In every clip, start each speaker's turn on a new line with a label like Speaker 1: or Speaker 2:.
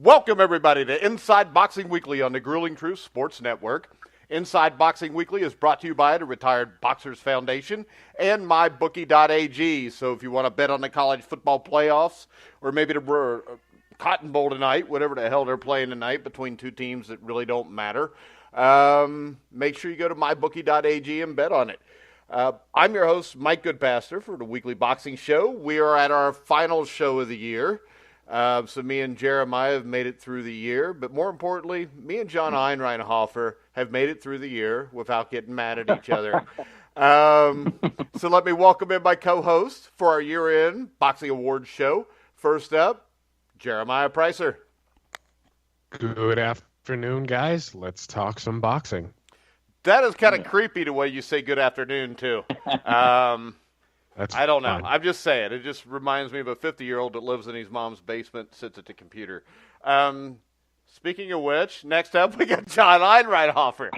Speaker 1: Welcome, everybody, to Inside Boxing Weekly on the Grueling Truth Sports Network. Inside Boxing Weekly is brought to you by the Retired Boxers Foundation and MyBookie.ag. So if you want to bet on the college football playoffs or maybe the Cotton Bowl tonight, whatever the hell they're playing tonight between two teams that really don't matter, make sure you go to MyBookie.ag and bet on it. I'm your host, Mike Goodpaster, for the Weekly Boxing Show. We are at our final show of the year. So me and Jeremiah have made it through the year, but more importantly, me and John Einreinhofer have made it through the year without getting mad at each other. So let me welcome in my co-host for our year-end Boxing Awards show. First up, Jeremiah Preisser.
Speaker 2: Good afternoon, guys. Let's talk some boxing.
Speaker 1: That is kind of creepy the way you say good afternoon, too. I don't know. I'm just saying. It just reminds me of a 50-year-old that lives in his mom's basement, sits at the computer. Speaking of which, next up we got John Einreinhofer.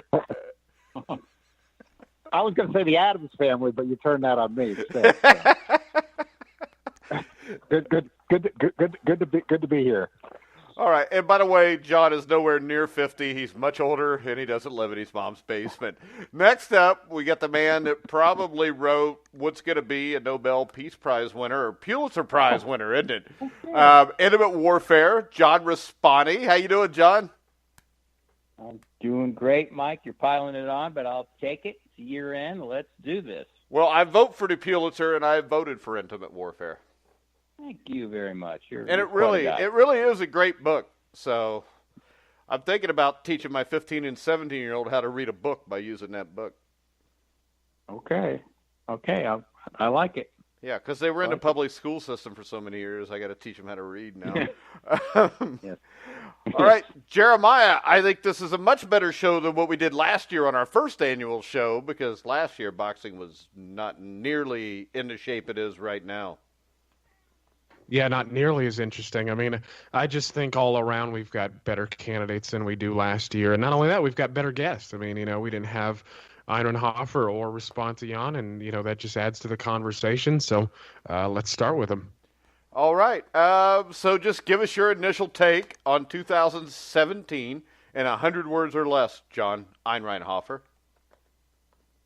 Speaker 3: I was going to say the Addams Family, but you turned that on me. Good to be here.
Speaker 1: All right, and by the way, John is nowhere near 50. He's much older, and he doesn't live in his mom's basement. Next up, we got the man that probably wrote what's going to be a Nobel Peace Prize winner, or Pulitzer Prize winner, isn't it? Intimate Warfare, John Raspanti. How you doing, John?
Speaker 4: I'm doing great, Mike. You're piling it on, but I'll take it. It's year end. Let's do this.
Speaker 1: Well, I vote for the Pulitzer, and I voted for Intimate Warfare.
Speaker 4: Thank you very much. You're
Speaker 1: it really is a great book. So I'm thinking about teaching my 15 and 17-year-old how to read a book by using that book.
Speaker 4: Okay. I like it.
Speaker 1: Yeah, because they were in the public school system for so many years. I got to teach them how to read now.
Speaker 4: Yes.
Speaker 1: All right, Jeremiah, I think this is a much better show than what we did last year on our first annual show, because last year boxing was not nearly in the shape it is right now.
Speaker 2: Yeah, not nearly as interesting. I mean, I just think all around we've got better candidates than we do last year. And not only that, we've got better guests. I mean, we didn't have Einreinhofer or Raspanti on, and, that just adds to the conversation. So let's start with them.
Speaker 1: All right. So just give us your initial take on 2017 in 100 words or less, John Einreinhofer.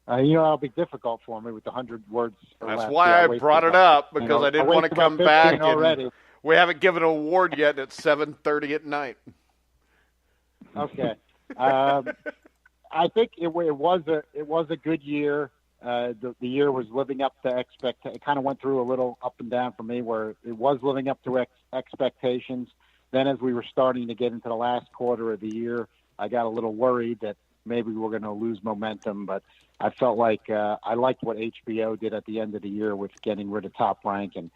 Speaker 3: It'll be difficult for me with the 100 words.
Speaker 1: That's why I brought it up, because I didn't want to come back and we haven't given an award yet at 7:30 at night.
Speaker 3: Okay. I think it was a good year. The year was living up to expectations. It kind of went through a little up and down for me, where it was living up to expectations. Then as we were starting to get into the last quarter of the year, I got a little worried that maybe we're going to lose momentum, but I felt like I liked what HBO did at the end of the year with getting rid of Top Rank, and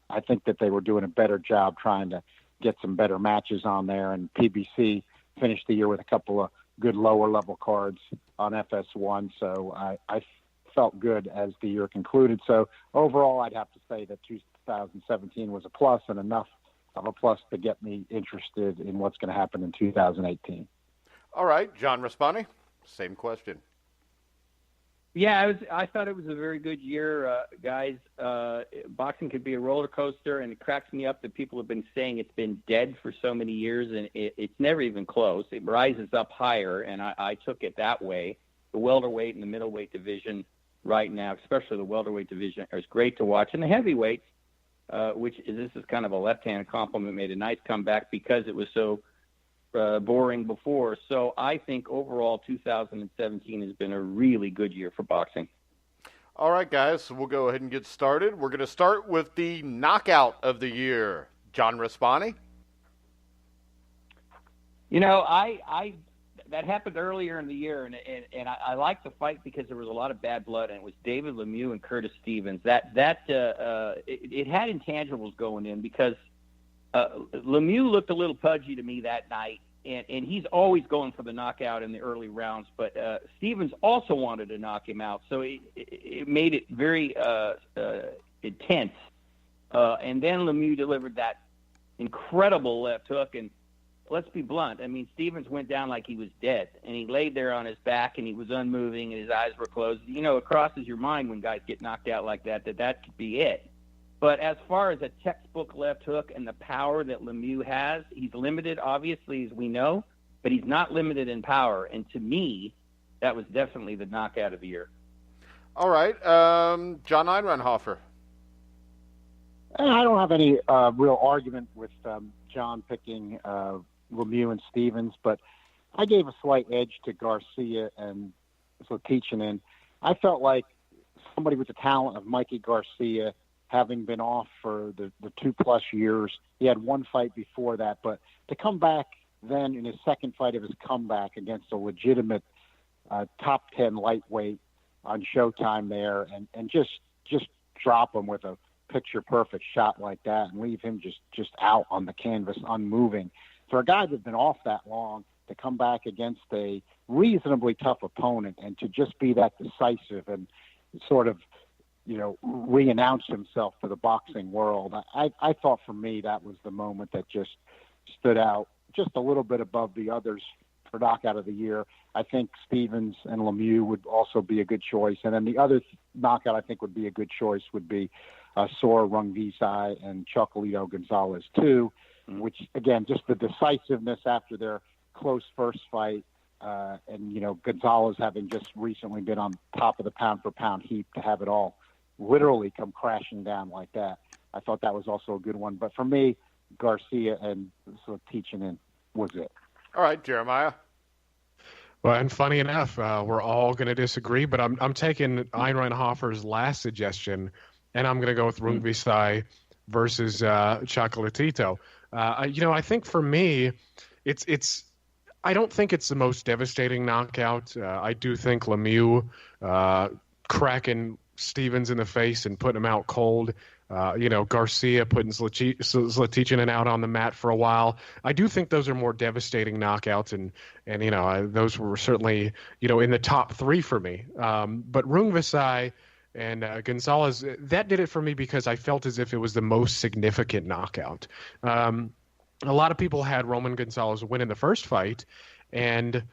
Speaker 3: I think that they were doing a better job trying to get some better matches on there, and PBC finished the year with a couple of good lower-level cards on FS1, so I felt good as the year concluded. So overall, I'd have to say that 2017 was a plus, and enough of a plus to get me interested in what's going to happen in 2018.
Speaker 1: All right, John Raspanti, same question.
Speaker 4: Yeah, I thought it was a very good year, guys. Boxing could be a roller coaster, and it cracks me up that people have been saying it's been dead for so many years, and it's never even close. It rises up higher, and I took it that way. The welterweight and the middleweight division right now, especially the welterweight division, is great to watch. And the heavyweights, this is kind of a left-handed compliment, made a nice comeback because it was so boring before. So I think overall 2017 has been a really good year for boxing.
Speaker 1: All right, guys, so we'll go ahead and get started. We're going to start with the knockout of the year. John Raspanti?
Speaker 4: I that happened earlier in the year, and I liked the fight because there was a lot of bad blood, and it was David Lemieux and Curtis Stevens. It had intangibles going in because Lemieux looked a little pudgy to me that night, and he's always going for the knockout in the early rounds, but Stevens also wanted to knock him out, so it made it very intense. And then Lemieux delivered that incredible left hook, and let's be blunt. I mean, Stevens went down like he was dead, and he laid there on his back, and he was unmoving, and his eyes were closed. It crosses your mind when guys get knocked out like that could be it. But as far as a textbook left hook and the power that Lemieux has, he's limited, obviously, as we know, but he's not limited in power. And to me, that was definitely the knockout of the year.
Speaker 1: All right. John Einreinhofer.
Speaker 3: And I don't have any real argument with John picking Lemieux and Stevens, but I gave a slight edge to Garcia and Zlaticanin. I felt like somebody with the talent of Mikey Garcia, having been off for the 2+ years, he had one fight before that, but to come back then in his second fight of his comeback against a legitimate top 10 lightweight on Showtime there, and just drop him with a picture-perfect shot like that and leave him just out on the canvas, unmoving. For a guy that's been off that long, to come back against a reasonably tough opponent and to just be that decisive and sort of, re-announce himself to the boxing world, I thought for me that was the moment that just stood out just a little bit above the others for knockout of the year. I think Stevens and Lemieux would also be a good choice. And then the other knockout I think would be a good choice would be Sora Rungvisai and Chocolatito Gonzalez too, which again, just the decisiveness after their close first fight, and Gonzalez having just recently been on top of the pound for pound heap, to have it all literally come crashing down like that. I thought that was also a good one. But for me, Garcia and Zlaticanin was it.
Speaker 1: All right, Jeremiah.
Speaker 2: Well, and funny enough, we're all going to disagree, but I'm taking Einreinhofer's last suggestion, and I'm going to go with Rungvisai versus Chocolatito. I think for me, it's. I don't think it's the most devastating knockout. I do think Lemieux cracking Stevens in the face and putting him out cold. Garcia putting Zlaticanin out on the mat for a while. I do think those are more devastating knockouts, and those were certainly in the top 3 for me. But Rungvisai and Gonzalez, that did it for me because I felt as if it was the most significant knockout. A lot of people had Roman Gonzalez win in the first fight, and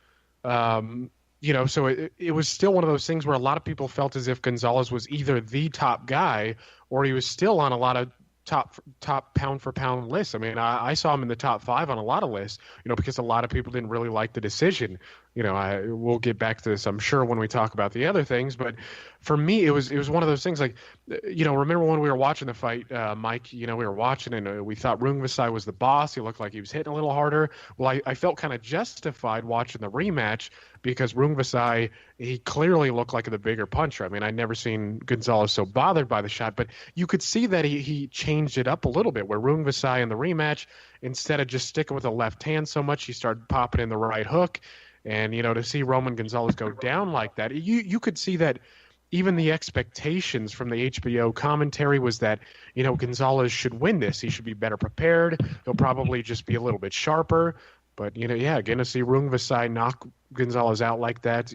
Speaker 2: so it was still one of those things where a lot of people felt as if Gonzalez was either the top guy or he was still on a lot of top pound for pound lists. I mean, I saw him in the top 5 on a lot of lists, because a lot of people didn't really like the decision. We'll get back to this, I'm sure, when we talk about the other things. But for me, it was one of those things like, remember when we were watching the fight, Mike, we were watching and we thought Rungvisai was the boss. He looked like he was hitting a little harder. Well, I felt kind of justified watching the rematch because Rungvisai, he clearly looked like the bigger puncher. I mean, I'd never seen Gonzalez so bothered by the shot, but you could see that he changed it up a little bit, where Rungvisai in the rematch, instead of just sticking with the left hand so much, he started popping in the right hook. And, to see Roman Gonzalez go down like that, you could see that even the expectations from the HBO commentary was that, Gonzalez should win this. He should be better prepared. He'll probably just be a little bit sharper. But, again, to see Rungvisai knock Gonzalez out like that,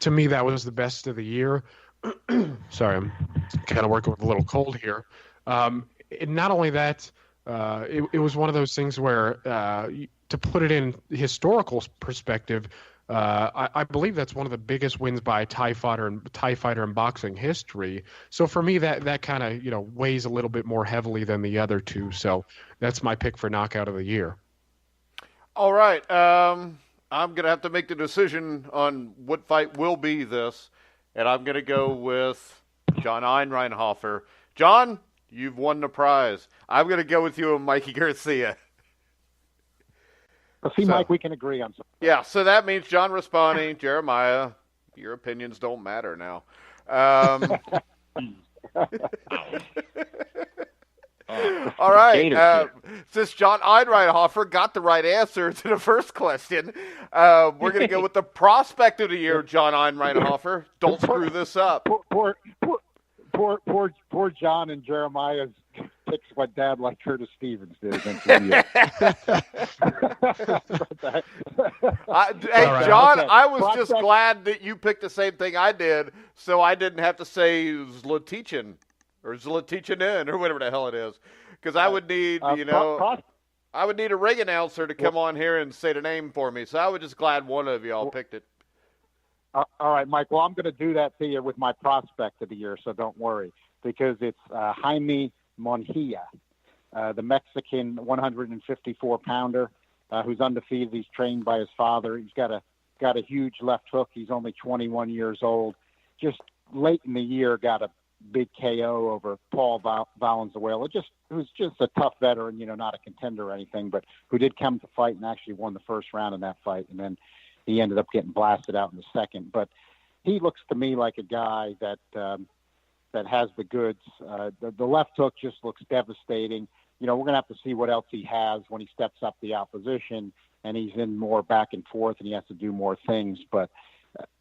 Speaker 2: to me, that was the best of the year. Sorry, I'm kind of working with a little cold here. And not only that, it was one of those things where, to put it in historical perspective, I believe that's one of the biggest wins by a Thai fighter in boxing history. So for me, that kind of weighs a little bit more heavily than the other two. So that's my pick for knockout of the year.
Speaker 1: All right, I'm gonna have to make the decision on what fight will be this, and I'm gonna go with John Einreinhofer. John, you've won the prize. I'm gonna go with you and Mikey Garcia.
Speaker 3: Well, see, Mike, we can agree on something.
Speaker 1: Yeah, so that means John Raspanti, Jeremiah, your opinions don't matter now. All right. Since John Einreinhofer got the right answer to the first question, we're going to go with the prospect of the year, John Einreinhofer. Don't screw this up.
Speaker 3: Poor John and Jeremiah's picks went down like Curtis Stevens did against India.
Speaker 1: Hey, John, okay. I was just glad that you picked the same thing I did, so I didn't have to say Zlaticanin or Zlaticanin or whatever the hell it is, because I would need, I would need a ring announcer to come on here and say the name for me. So I was just glad one of y'all picked it.
Speaker 3: All right, Mike. Well, I'm going to do that to you with my prospect of the year, so don't worry, because it's Jaime Monjia, the Mexican 154-pounder who's undefeated. He's trained by his father. He's got a huge left hook. He's only 21 years old. Just late in the year, got a big KO over Paul Valenzuela. Who's just a tough veteran, not a contender or anything, but who did come to fight and actually won the first round in that fight, and then he ended up getting blasted out in the second. But he looks to me like a guy that has the goods. The left hook just looks devastating. We're going to have to see what else he has when he steps up the opposition and he's in more back and forth and he has to do more things. But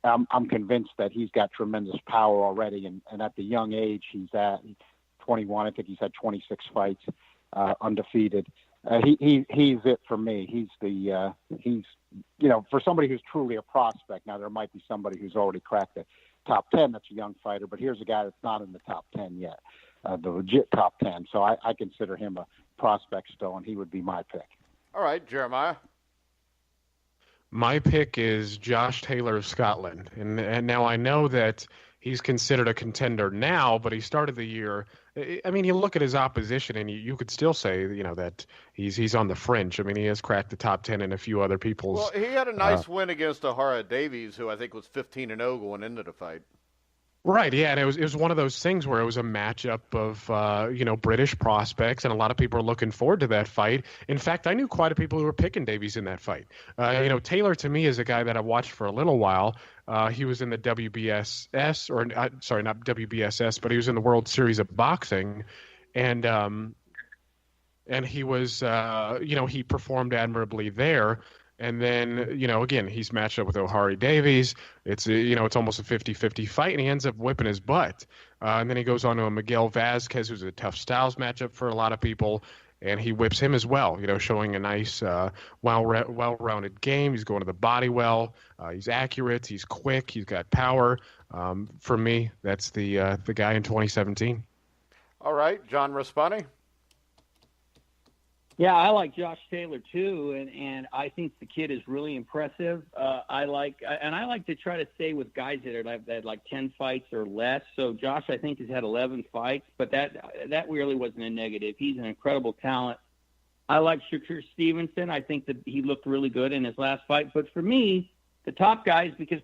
Speaker 3: I'm convinced that he's got tremendous power already. And at the young age he's at, 21, I think he's had 26 fights, undefeated. He's it for me. He's for somebody who's truly a prospect. Now there might be somebody who's already cracked the top 10 that's a young fighter, but here's a guy that's not in the top 10 yet, the legit top 10. So I consider him a prospect still, and he would be my pick.
Speaker 1: All right, Jeremiah.
Speaker 2: My pick is Josh Taylor of Scotland. And now I know that he's considered a contender now, but he started the year. I mean, you look at his opposition, and you could still say, that he's on the fringe. I mean, he has cracked the top 10 in a few other people's.
Speaker 1: Well, he had a nice win against Ohara Davies, who I think was 15-0 going into the fight.
Speaker 2: Right, yeah, and it was one of those things where it was a matchup of British prospects, and a lot of people are looking forward to that fight. In fact, I knew quite a few people who were picking Davies in that fight. Taylor to me is a guy that I watched for a little while. He was in the WBSS, not WBSS, but he was in the World Series of Boxing, and he was he performed admirably there. And then, again, he's matched up with Ohara Davies. It's, it's almost a 50-50 fight, and he ends up whipping his butt. And then he goes on to a Miguel Vazquez, who's a tough styles matchup for a lot of people, and he whips him as well, showing a nice, well-rounded game. He's going to the body well. He's accurate. He's quick. He's got power. For me, that's the guy in 2017.
Speaker 1: All right, John Raspanti.
Speaker 4: Yeah, I like Josh Taylor too, and I think the kid is really impressive. I like to try to stay with guys that had like 10 fights or less. So Josh, I think, has had 11 fights, but that really wasn't a negative. He's an incredible talent. I like Shakur Stevenson. I think that he looked really good in his last fight. But for me, the top guys, because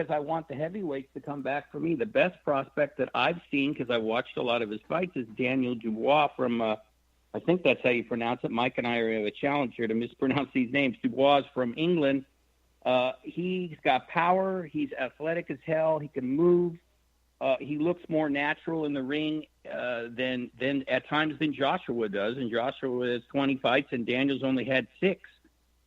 Speaker 4: I want the heavyweights to come back. For me, the best prospect that I've seen, because I've watched a lot of his fights, is Daniel Dubois from. I think that's how you pronounce it. Mike and I have a challenge here to mispronounce these names. Dubois from England. He's got power. He's athletic as hell. He can move. He looks more natural in the ring than at times than Joshua does. And Joshua has 20 fights, and Daniel's only had 6.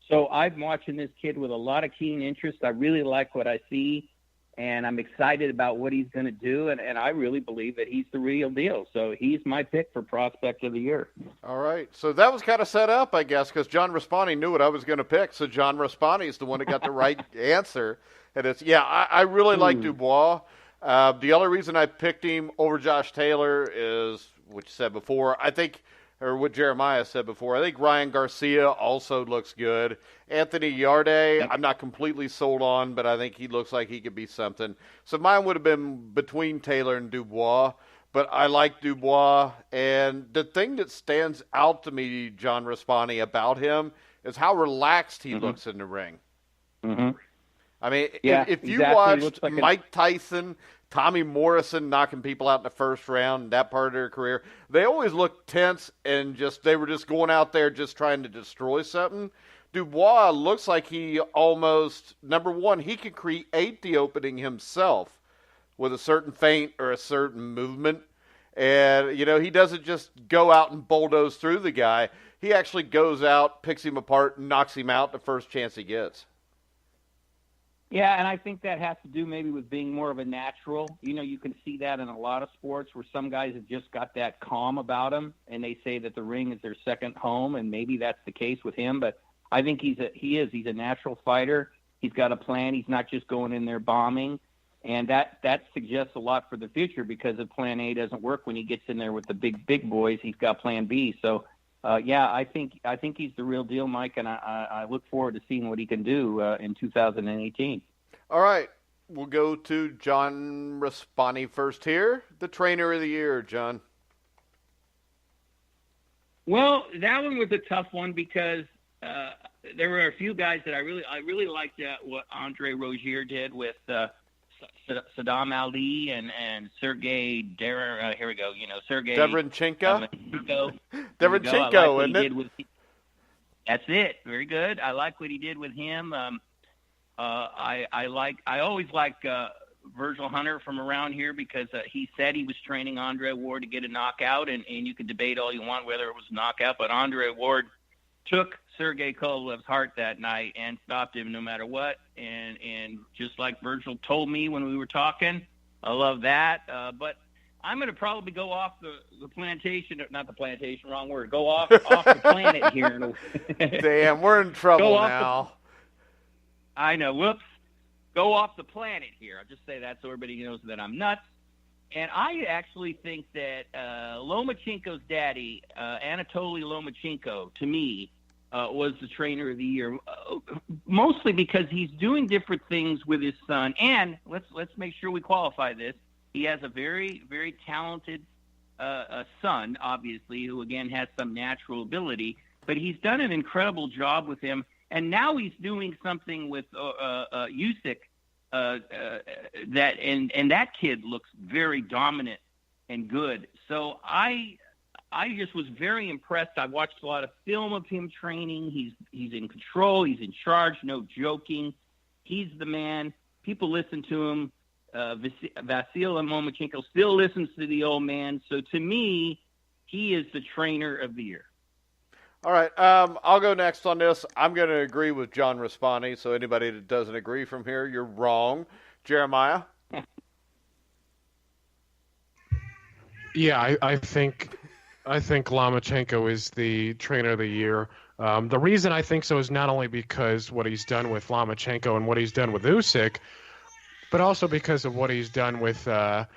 Speaker 4: So I'm watching this kid with a lot of keen interest. I really like what I see. And I'm excited about what he's going to do, and I really believe that he's the real deal. So he's my pick for Prospect of the Year.
Speaker 1: All right. So that was kind of set up, I guess, because John Raspanti knew what I was going to pick. So John Raspanti is the one that got the right answer. And I really like Dubois. The only reason I picked him over Josh Taylor is what you said before. What Jeremiah said before. I think Ryan Garcia also looks good. Anthony Yarde, I'm not completely sold on, but I think he looks like he could be something. So mine would have been between Taylor and Dubois, but I like Dubois. And the thing that stands out to me, John Raspanti, about him is how relaxed he looks in the ring.
Speaker 4: Mm-hmm.
Speaker 1: I mean,
Speaker 4: yeah,
Speaker 1: if you
Speaker 4: exactly.
Speaker 1: watched Mike Tyson, Tommy Morrison knocking people out in the first round, that part of their career, they always looked tense and they were just going out there just trying to destroy something. Dubois looks like he almost, number one, he can create the opening himself with a certain feint or a certain movement. And, he doesn't just go out and bulldoze through the guy. He actually goes out, picks him apart, and knocks him out the first chance he gets.
Speaker 4: Yeah, and I think that has to do maybe with being more of a natural. You can see that in a lot of sports where some guys have just got that calm about them, and they say that the ring is their second home, and maybe that's the case with him. But I think he's a natural fighter. He's got a plan. He's not just going in there bombing, and that suggests a lot for the future because if Plan A doesn't work when he gets in there with the big boys, he's got Plan B. So. I think he's the real deal, Mike, and I look forward to seeing what he can do in 2018.
Speaker 1: All right. we'll go to John Raspanti first here. The trainer of the year, John.
Speaker 4: Well, that one was a tough one because there were a few guys that I really liked what Andre Rozier did with Saddam Ali and Sergey Sergey
Speaker 1: Devranchenko.
Speaker 4: Devranchenko,
Speaker 1: isn't it?
Speaker 4: That's it. Very good. I like what he did with him. I always like Virgil Hunter from around here because he said he was training Andre Ward to get a knockout, and you can debate all you want whether it was a knockout, but Andre Ward took Sergey Kovalev's heart that night and stopped him no matter what. And just like Virgil told me when we were talking, I love that. But I'm going to probably go off the plantation, not the plantation, wrong word. Go off the planet here.
Speaker 1: Damn, we're in trouble now.
Speaker 4: I know. Whoops. Go off the planet here. I'll just say that so everybody knows that I'm nuts. And I actually think that Lomachenko's daddy, Anatoly Lomachenko, to me, was the trainer of the year, mostly because he's doing different things with his son. And let's make sure we qualify this. He has a very, very talented son, obviously, who, again, has some natural ability. But he's done an incredible job with him. And now he's doing something with Usyk that kid looks very dominant and good. So I just was very impressed. I watched a lot of film of him training. He's in control. He's in charge. No joking. He's the man. People listen to him. Vasil Lomachenko still listens to the old man. So to me, he is the trainer of the year.
Speaker 1: All right, I'll go next on this. I'm going to agree with John Raspanti, so anybody that doesn't agree from here, you're wrong. Jeremiah?
Speaker 2: Yeah, I think Lomachenko is the trainer of the year. The reason I think so is not only because what he's done with Lomachenko and what he's done with Usyk, but also because of what he's done with what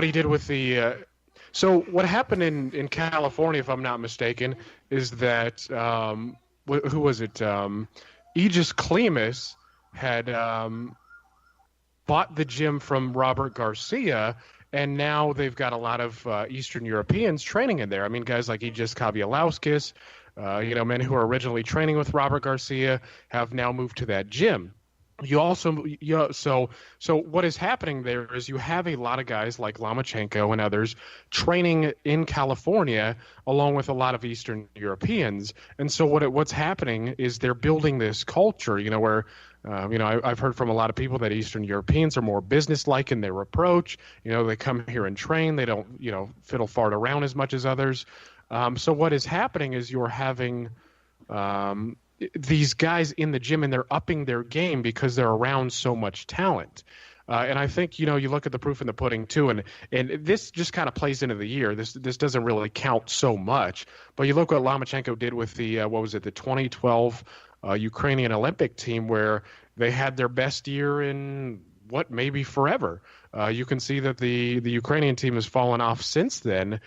Speaker 2: he did with the. So what happened in California, if I'm not mistaken, is that who was it? Aegis Klimas had bought the gym from Robert Garcia, and now they've got a lot of Eastern Europeans training in there. I mean, guys like Aegis Kavialauskas, men who were originally training with Robert Garcia have now moved to that gym. So what is happening there is you have a lot of guys like Lomachenko and others training in California along with a lot of Eastern Europeans. And so what's happening is they're building this culture, where I've heard from a lot of people that Eastern Europeans are more businesslike in their approach. They come here and train. They don't, fiddle fart around as much as others. So what is happening is you're having these guys in the gym, and they're upping their game because they're around so much talent. And I think, you look at the proof in the pudding too, and this just kind of plays into the year. This doesn't really count so much, but you look what Lomachenko did with the 2012 Ukrainian Olympic team, where they had their best year in maybe forever. You can see that the Ukrainian team has fallen off since then.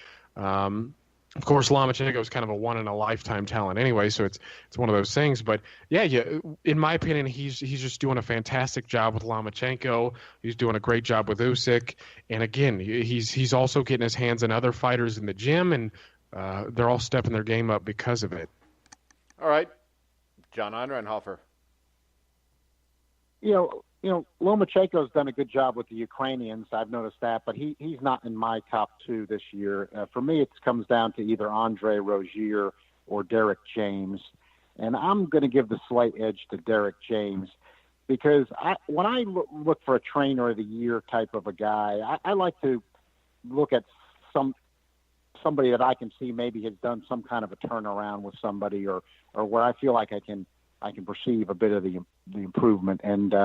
Speaker 2: Of course, Lomachenko is kind of a one-in-a-lifetime talent anyway, so it's one of those things. But, yeah, in my opinion, he's just doing a fantastic job with Lomachenko. He's doing a great job with Usyk. And, again, he's also getting his hands on other fighters in the gym, and they're all stepping their game up because of it.
Speaker 1: All right. John Einreinhofer.
Speaker 3: Lomachenko's done a good job with the Ukrainians. I've noticed that, but he's not in my top two this year. For me, it comes down to either Andre Rozier or Derek James, and I'm going to give the slight edge to Derek James because when I look for a trainer of the year type of a guy, I like to look at somebody that I can see maybe has done some kind of a turnaround with somebody, or where I feel like I can perceive a bit of the improvement. And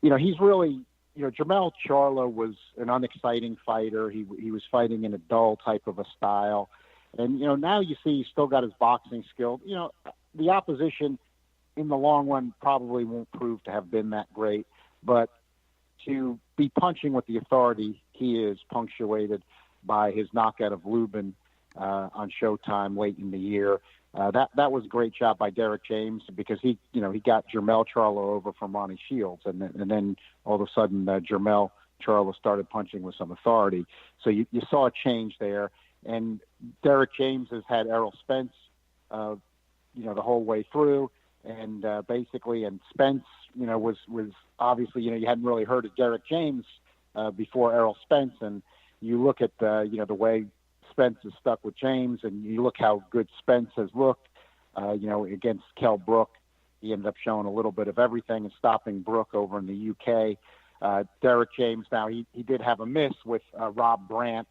Speaker 3: he's really, Jermell Charlo was an unexciting fighter. He was fighting in a dull type of a style. And, now you see he's still got his boxing skill. The opposition in the long run probably won't prove to have been that great, but to be punching with the authority he is, punctuated by his knockout of Lubin on Showtime late in the year, That was a great job by Derek James because he got Jermell Charlo over from Ronnie Shields, and then all of a sudden Jermell Charlo started punching with some authority. So you saw a change there, and Derek James has had Errol Spence, the whole way through, and basically, and Spence, was obviously, you hadn't really heard of Derek James before Errol Spence, and you look at the way Spence is stuck with James, and you look how good Spence has looked, against Kell Brook. He ended up showing a little bit of everything and stopping Brook over in the UK. Derek James, now he did have a miss with Rob Brandt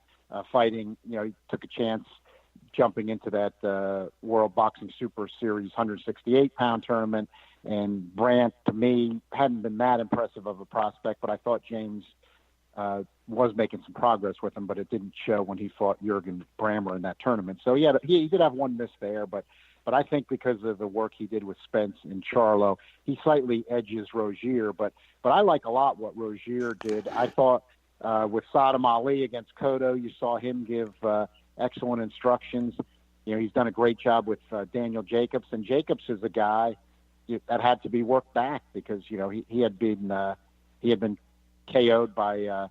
Speaker 3: fighting. He took a chance jumping into that World Boxing Super Series 168-pound tournament. And Brandt, to me, hadn't been that impressive of a prospect, but I thought James was making some progress with him, but it didn't show when he fought Jürgen Brammer in that tournament. So he did have one miss there, but I think because of the work he did with Spence and Charlo, he slightly edges Rozier. But I like a lot what Rozier did. I thought with Saddam Ali against Cotto, you saw him give excellent instructions. He's done a great job with Daniel Jacobs, and Jacobs is a guy that had to be worked back because he had been KO'd by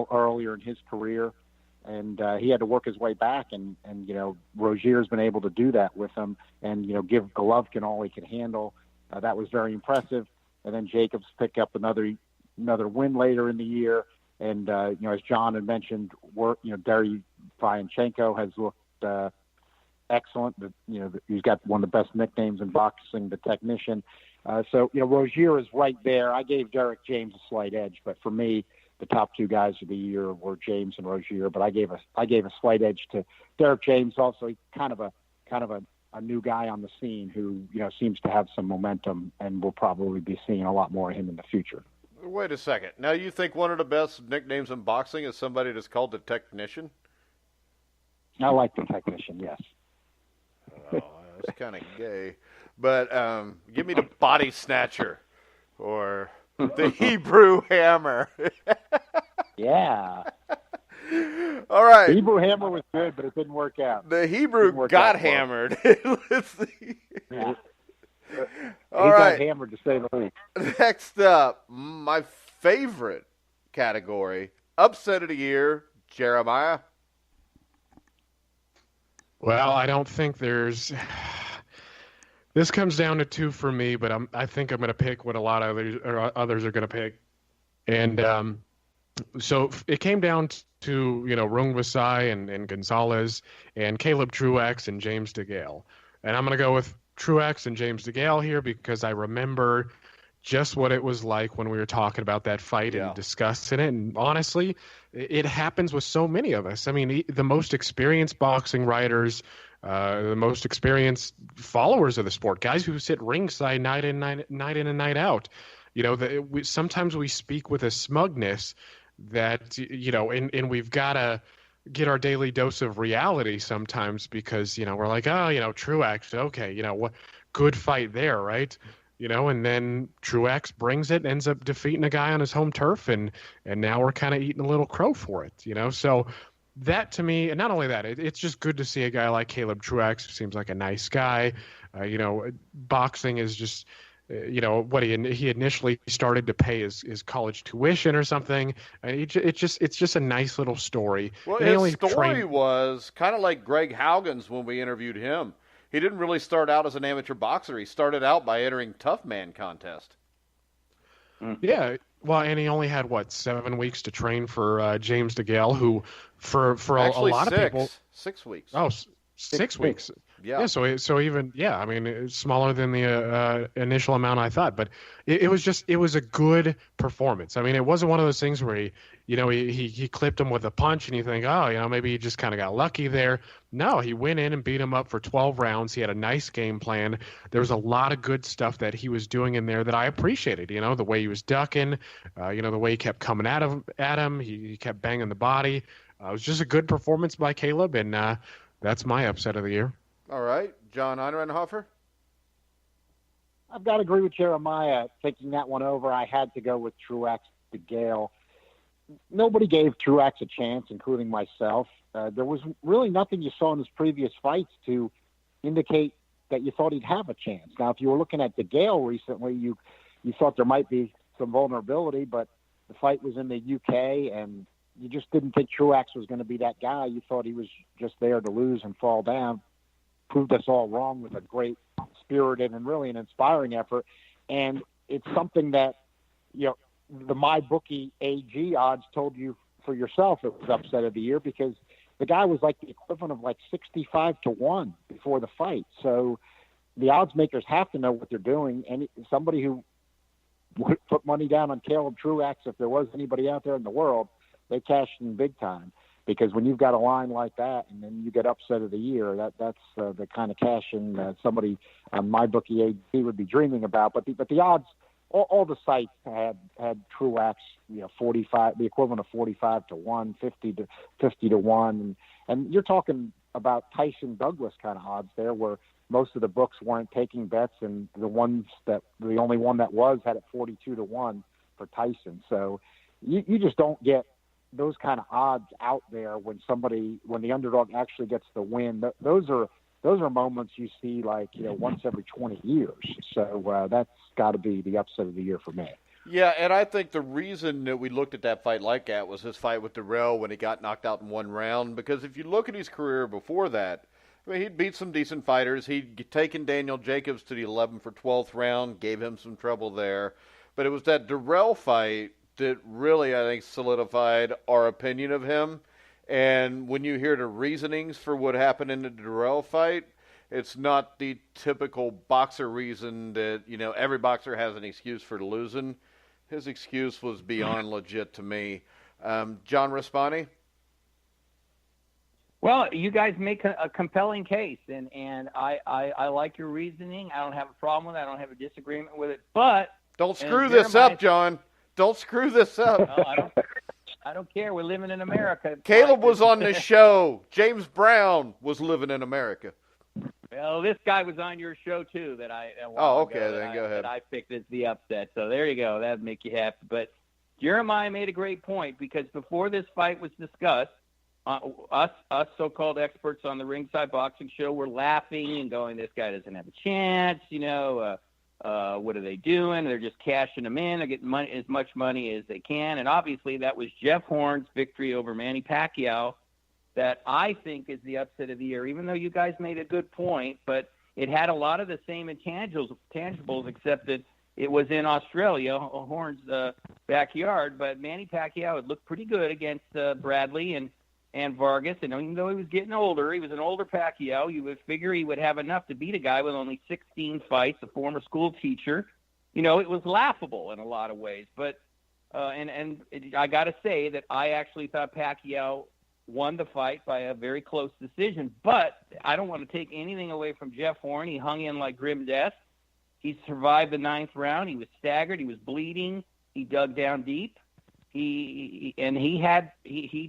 Speaker 3: earlier in his career, and he had to work his way back, and Rozier's been able to do that with him, and give Golovkin all he could handle. That was very impressive. And then Jacobs picked up another win later in the year, and as John had mentioned, Derry Vyanchenko has looked excellent. He's got one of the best nicknames in boxing, the Technician. So Rozier is right there. I gave Derek James a slight edge, but for me, the top two guys of the year were James and Rozier. But I gave a slight edge to Derek James. Also, he's kind of a new guy on the scene who seems to have some momentum, and we'll probably be seeing a lot more of him in the future.
Speaker 1: Wait a second. Now you think one of the best nicknames in boxing is somebody that's called the Technician?
Speaker 3: I like the Technician, yes.
Speaker 1: Oh, that's kind of gay. But give me the Body Snatcher or the Hebrew Hammer.
Speaker 3: Yeah.
Speaker 1: All right.
Speaker 3: The Hebrew Hammer was good, but it didn't work out.
Speaker 1: The Hebrew got hammered. Let's see.
Speaker 3: Yeah.
Speaker 1: All right.
Speaker 3: Got hammered, to say the least.
Speaker 1: Next up, my favorite category, upset of the year, Jeremiah.
Speaker 2: Well, I don't think there's. This comes down to two for me, but I think I'm going to pick what a lot of others are going to pick, and so it came down to Rung Vasai and Gonzalez and Caleb Truax and James DeGale, and I'm going to go with Truax and James DeGale here because I remember just what it was like when we were talking about that fight and discussing it. And honestly, it happens with so many of us. I mean, the most experienced boxing writers, the most experienced followers of the sport, guys who sit ringside night in and night out. Sometimes we speak with a smugness that, and we've got to get our daily dose of reality sometimes because, we're like, Truax, okay, what good fight there, right? And then Truax brings it, ends up defeating a guy on his home turf, and now we're kind of eating a little crow for it, So that to me, and not only that, it's just good to see a guy like Caleb Truax, who seems like a nice guy. Boxing is just, what he initially started to pay his college tuition or something. It's just a nice little story.
Speaker 1: Well, his story was kind of like Greg Haugen's when we interviewed him. He didn't really start out as an amateur boxer. He started out by entering Tough Man contest.
Speaker 2: Yeah, well, and he only had 7 weeks to train for James DeGale, who for
Speaker 1: Actually,
Speaker 2: a lot of people
Speaker 1: 6 weeks.
Speaker 2: Oh, 6 weeks. Yeah. So even I mean, it's smaller than the initial amount I thought, but it was a good performance. I mean, it wasn't one of those things where he clipped him with a punch and you think, maybe he just kind of got lucky there. No, he went in and beat him up for 12 rounds. He had a nice game plan. There was a lot of good stuff that he was doing in there that I appreciated. The way he was ducking, the way he kept coming at him. He kept banging the body. It was just a good performance by Caleb, and that's my upset of the year.
Speaker 1: All right. John Einreinhofer?
Speaker 3: I've got to agree with Jeremiah. Thinking that one over, I had to go with Truax DeGale. Nobody gave Truax a chance, including myself. There was really nothing you saw in his previous fights to indicate that you thought he'd have a chance. Now, if you were looking at DeGale recently, you thought there might be some vulnerability, but the fight was in the UK, and you just didn't think Truax was going to be that guy. You thought he was just there to lose and fall down. Proved us all wrong with a great spirited and really an inspiring effort. And it's something that, the MyBookie AG odds told you for yourself it was upset of the year, because the guy was like the equivalent of like 65-1 before the fight. So the odds makers have to know what they're doing. And somebody who would put money down on Caleb Truax, if there was anybody out there in the world, they cashed in big time. Because when you've got a line like that and then you get upset of the year, that's the kind of cash in somebody on MyBookie AG would be dreaming about. But the odds, all the sites had Truax, 45, the equivalent of 45-1, 50-1, and you're talking about Tyson Douglas kind of odds there, where most of the books weren't taking bets, and the only one that was had it 42-1 for Tyson. So you just don't get those kind of odds out there when the underdog actually gets the win. Those are moments you see once every 20 years. So that's got to be the upset of the year for me.
Speaker 1: Yeah, and I think the reason that we looked at that fight like that was his fight with Darrell when he got knocked out in one round. Because if you look at his career before that, I mean, he'd beat some decent fighters. He'd taken Daniel Jacobs to the 11 for 12th round, gave him some trouble there. But it was that Darrell fight that really, I think, solidified our opinion of him. And when you hear the reasonings for what happened in the Darrell fight, it's not the typical boxer reason that, every boxer has an excuse for losing. His excuse was beyond legit to me. John Raspanti?
Speaker 4: Well, you guys make a compelling case, and I like your reasoning. I don't have a problem with it. I don't have a disagreement with it. But
Speaker 1: don't screw this up, John. Don't screw this up.
Speaker 4: No, I don't care. We're living in America.
Speaker 1: Caleb was on this show. James Brown was living in America.
Speaker 4: Well, this guy was on your show too. Go ahead. That I picked as the upset. So there you go. That'd make you happy. But Jeremiah made a great point, because before this fight was discussed, us so-called experts on the Ringside Boxing Show were laughing and going, "This guy doesn't have a chance." What are they doing? They're just cashing him in. They're getting as much money as they can. And obviously that was Jeff Horn's victory over Manny Pacquiao that I think is the upset of the year, even though you guys made a good point. But it had a lot of the same intangibles, except that it was in Australia, Horn's backyard. But Manny Pacquiao had looked pretty good against Bradley and Vargas. And even though he was getting older, he was an older Pacquiao. You would figure he would have enough to beat a guy with only 16 fights, a former school teacher. It was laughable in a lot of ways. But I got to say that I actually thought Pacquiao won the fight by a very close decision. But I don't want to take anything away from Jeff Horn. He hung in like grim death. He survived the 9th round. He was staggered. He was bleeding. He dug down deep. He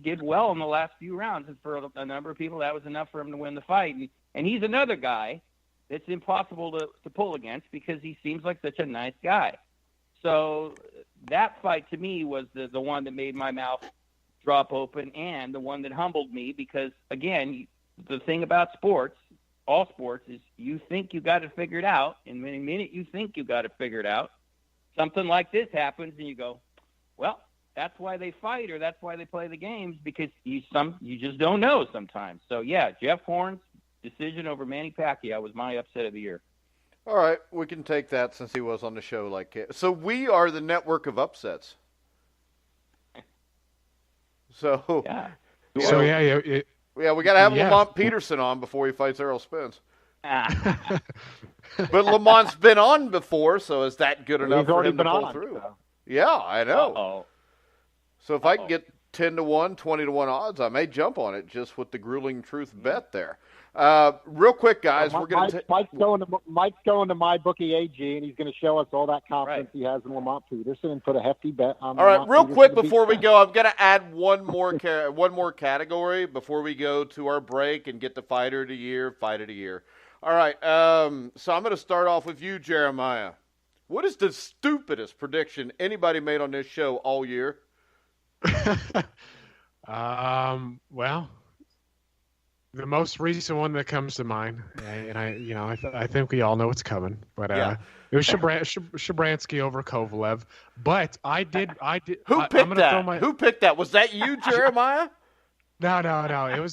Speaker 4: did well in the last few rounds, and for a number of people, that was enough for him to win the fight. And he's another guy that's impossible to pull against, because he seems like such a nice guy. So that fight to me was the one that made my mouth drop open, and the one that humbled me, because again, the thing about sports, all sports, is you think you got it figured out, and in a minute you think you got it figured out, something like this happens, and you go, well, that's why they fight, or that's why they play the games, because you just don't know sometimes. So yeah, Jeff Horn's decision over Manny Pacquiao was my upset of the year.
Speaker 1: All right, we can take that since he was on the show. So we are the network of upsets. So
Speaker 2: yeah,
Speaker 1: we got to have Lamont Peterson on before he fights Errol Spence. But Lamont's been on before, so is that good enough for him to pull through? So. Yeah, I know.
Speaker 4: Uh-oh.
Speaker 1: So if I can get 10-1, 20-1 odds, I may jump on it just with the grueling truth bet there. Real quick, guys, we're going to
Speaker 3: Mike's going to MyBookie AG, and he's going to show us all that confidence he has in Lamont Peterson and put a hefty bet on.
Speaker 1: All right, real quick before we go, I'm going to add one more category before we go to our break and get the fight of the year. All right, so I'm going to start off with you, Jeremiah. What is the stupidest prediction anybody made on this show all year?
Speaker 2: Well, The most recent one that comes to mind, and I think we all know what's coming, but
Speaker 1: Yeah.
Speaker 2: it was Shabransky over Kovalev. But I did.
Speaker 1: Who
Speaker 2: I'm
Speaker 1: picked
Speaker 2: gonna
Speaker 1: that?
Speaker 2: throw my.
Speaker 1: Who picked that? Was that you, Jeremiah?
Speaker 2: No.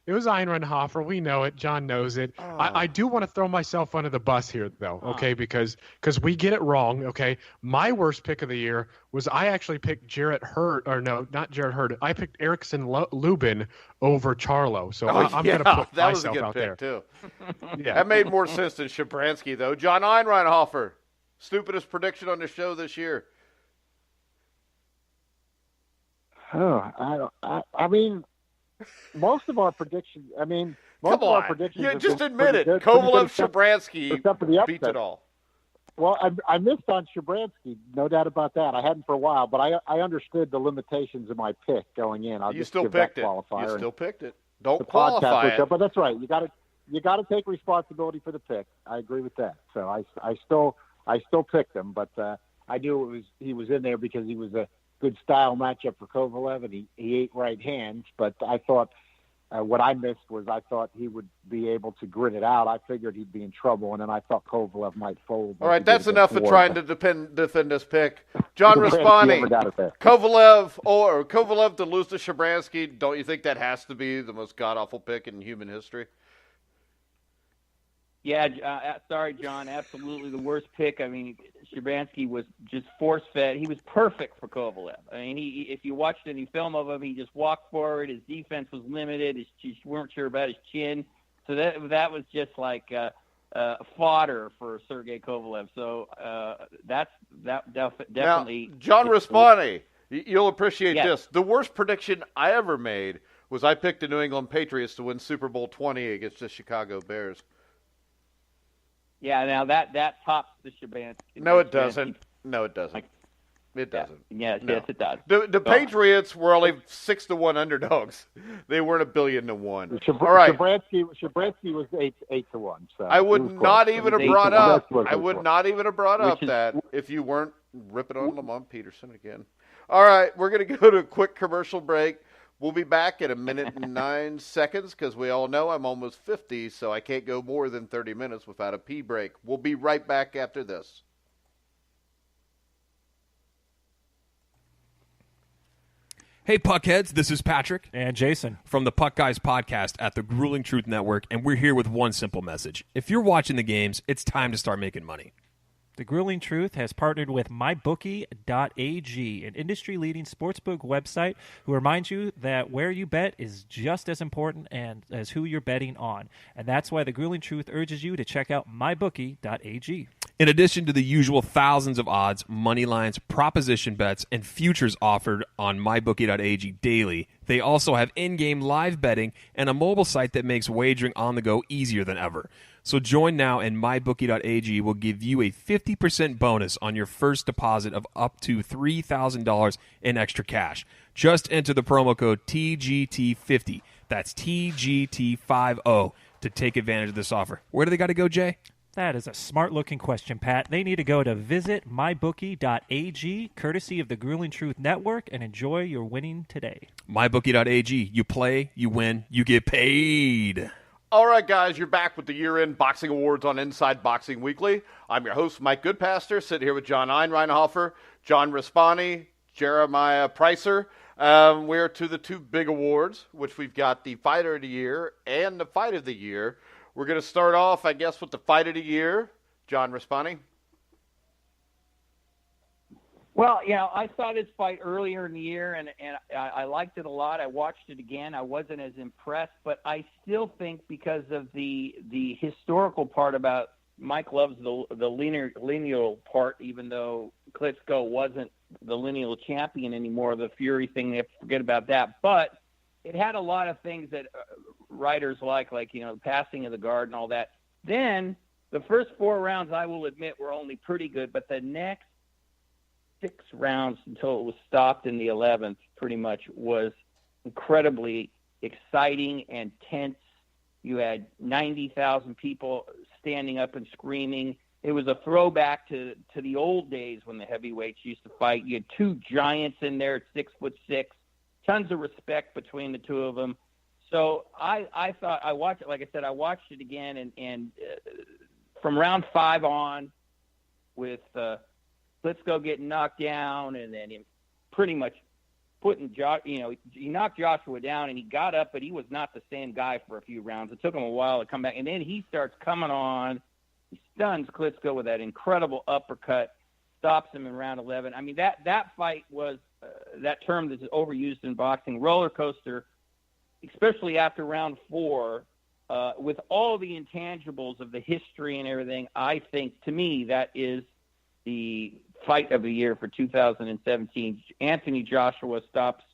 Speaker 2: It was Einreinhofer. We know it. John knows it.
Speaker 1: Oh.
Speaker 2: I do want to throw myself under the bus here, though, okay? Because we get it wrong, okay? My worst pick of the year was I actually picked Jarrett Hurd, or no, not Jarrett Hurd. I picked Erickson Lubin over Charlo. So I'm going to put
Speaker 1: that was a
Speaker 2: myself
Speaker 1: good
Speaker 2: out
Speaker 1: pick,
Speaker 2: there.
Speaker 1: too.
Speaker 2: Yeah.
Speaker 1: That made more sense than Shabransky, though. John Einreinhofer, stupidest prediction on the show this year.
Speaker 3: Oh, I mean, most of our predictions. I mean, most
Speaker 1: Come
Speaker 3: of our
Speaker 1: on.
Speaker 3: predictions.
Speaker 1: Yeah,
Speaker 3: have
Speaker 1: just
Speaker 3: been
Speaker 1: admit
Speaker 3: pretty
Speaker 1: it.
Speaker 3: good,
Speaker 1: Kovalev,
Speaker 3: except
Speaker 1: Shabransky
Speaker 3: for the
Speaker 1: beats
Speaker 3: upset.
Speaker 1: it all.
Speaker 3: Well, I missed on Shabransky, no doubt about that. I hadn't for a while, but I understood the limitations of my pick going in.
Speaker 1: You still picked it. You still picked it. Don't
Speaker 3: the
Speaker 1: qualify
Speaker 3: podcast
Speaker 1: it.
Speaker 3: but that's right. You got to take responsibility for the pick. I agree with that. So I still picked him, but I knew he was in there because he was a good style matchup for Kovalev, and he ate right hands. But I thought what I missed was I thought he would be able to grit it out. I figured he'd be in trouble, and then I thought Kovalev might fold.
Speaker 1: All right, that's enough of trying to defend this pick. John Raspanti, Kovalev to lose to Shabransky, don't you think that has to be the most god-awful pick in human history?
Speaker 4: Yeah, sorry, John. Absolutely the worst pick. I mean, Shabransky was just force-fed. He was perfect for Kovalev. I mean, if you watched any film of him, he just walked forward. His defense was limited. You weren't sure about his chin. So that was just like fodder for Sergei Kovalev. So definitely.
Speaker 1: Now, John Raspanti, you'll appreciate
Speaker 4: Yes.
Speaker 1: this. The worst prediction I ever made was I picked the New England Patriots to win Super Bowl 20 against the Chicago Bears.
Speaker 4: Yeah, now that tops the Shabransky.
Speaker 1: No, it doesn't. No, it doesn't. It doesn't.
Speaker 4: Yes,
Speaker 1: No.
Speaker 4: yes, it does.
Speaker 1: The Patriots were only 6-1 underdogs. They weren't 1 billion to 1. All right.
Speaker 3: Shabransky was 8-1. So
Speaker 1: I would not even have brought up. I would
Speaker 3: close.
Speaker 1: not even have brought up that if you weren't ripping on Lamont Peterson again. All right, we're going to go to a quick commercial break. We'll be back in 1 minute and 9 seconds because we all know I'm almost 50, so I can't go more than 30 minutes without a pee break. We'll be right back after this.
Speaker 5: Hey, Puckheads, this is Patrick.
Speaker 6: And Jason.
Speaker 5: From the Puck Guys podcast at the Grueling Truth Network, and we're here with one simple message. If you're watching the games, it's time to start making money.
Speaker 6: The Grueling Truth has partnered with MyBookie.ag, an industry-leading sportsbook website who reminds you that where you bet is just as important as who you're betting on. And that's why the Grueling Truth urges you to check out MyBookie.ag.
Speaker 5: In addition to the usual thousands of odds, money lines, proposition bets, and futures offered on MyBookie.ag daily, they also have in-game live betting and a mobile site that makes wagering on the go easier than ever. So join now, and MyBookie.ag will give you a 50% bonus on your first deposit of up to $3,000 in extra cash. Just enter the promo code TGT50. That's TGT50 to take advantage of this offer. Where do they got to go, Jay?
Speaker 6: That is a smart-looking question, Pat. They need to go to visitmybookie.ag, courtesy of the Grueling Truth Network, and enjoy your winning today.
Speaker 5: MyBookie.ag. You play, you win, you get paid.
Speaker 1: All right, guys, you're back with the year-end boxing awards on Inside Boxing Weekly. I'm your host, Mike Goodpaster, sitting here with John Einreinhofer, John Raspanti, Jeremiah Preisser. We're to the two big awards, which we've got the Fighter of the Year and the Fight of the Year. We're going to start off, I guess, with the Fight of the Year. John Raspanti.
Speaker 4: Well, I saw this fight earlier in the year, and I liked it a lot. I watched it again. I wasn't as impressed, but I still think because of the historical part about Mike loves the lineal part, even though Klitschko wasn't the lineal champion anymore. The Fury thing, they have to forget about that. But it had a lot of things that writers like the passing of the guard and all that. Then the first 4 rounds, I will admit, were only pretty good, but the next 6 rounds until it was stopped in the 11th pretty much was incredibly exciting and tense. You had 90,000 people standing up and screaming. It was a throwback to the old days when the heavyweights used to fight. You had 2 giants in there at 6'6", tons of respect between the two of them. So I thought I watched it. Like I said, I watched it again, and from round 5 on, with Klitschko getting knocked down, and then him pretty much putting he knocked Joshua down, and he got up, but he was not the same guy for a few rounds. It took him a while to come back, and then he starts coming on. He stuns Klitschko with that incredible uppercut, stops him in round 11. I mean, that fight was that term that's overused in boxing, roller coaster, especially after round 4. With all the intangibles of the history and everything, I think, to me, that is the fight of the year for 2017. Anthony Joshua stops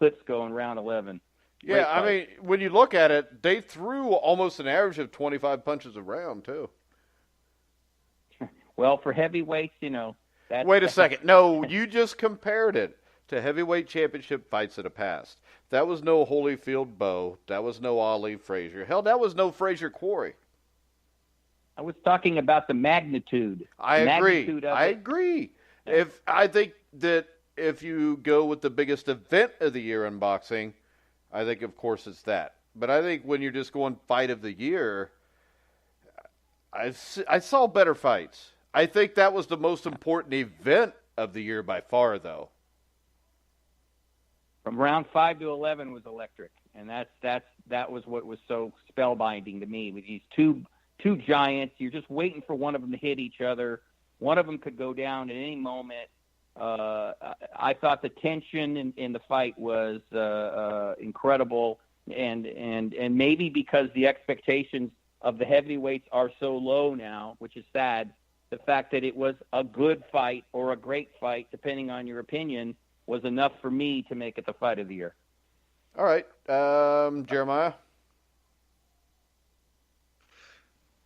Speaker 4: Klitschko in round 11.
Speaker 1: Yeah, I mean, when you look at it, they threw almost an average of 25 punches a round, too.
Speaker 4: Well, for heavyweights, that's...
Speaker 1: Wait a second. No, you just compared it to heavyweight championship fights of the past. That was no Holyfield Bowe. That was no Ali Frazier. Hell, that was no Frazier Quarry.
Speaker 4: I was talking about the magnitude.
Speaker 1: I agree. I think that if you go with the biggest event of the year in boxing, I think, of course, it's that. But I think when you're just going fight of the year, I saw better fights. I think that was the most important event of the year by far, though.
Speaker 4: From round 5 to 11 was electric, and that was what was so spellbinding to me. With these two giants, you're just waiting for one of them to hit each other. One of them could go down at any moment. I thought the tension in the fight was incredible, and maybe because the expectations of the heavyweights are so low now, which is sad, the fact that it was a good fight or a great fight, depending on your opinion, was enough for me to make it the fight of the year.
Speaker 1: All right. Jeremiah?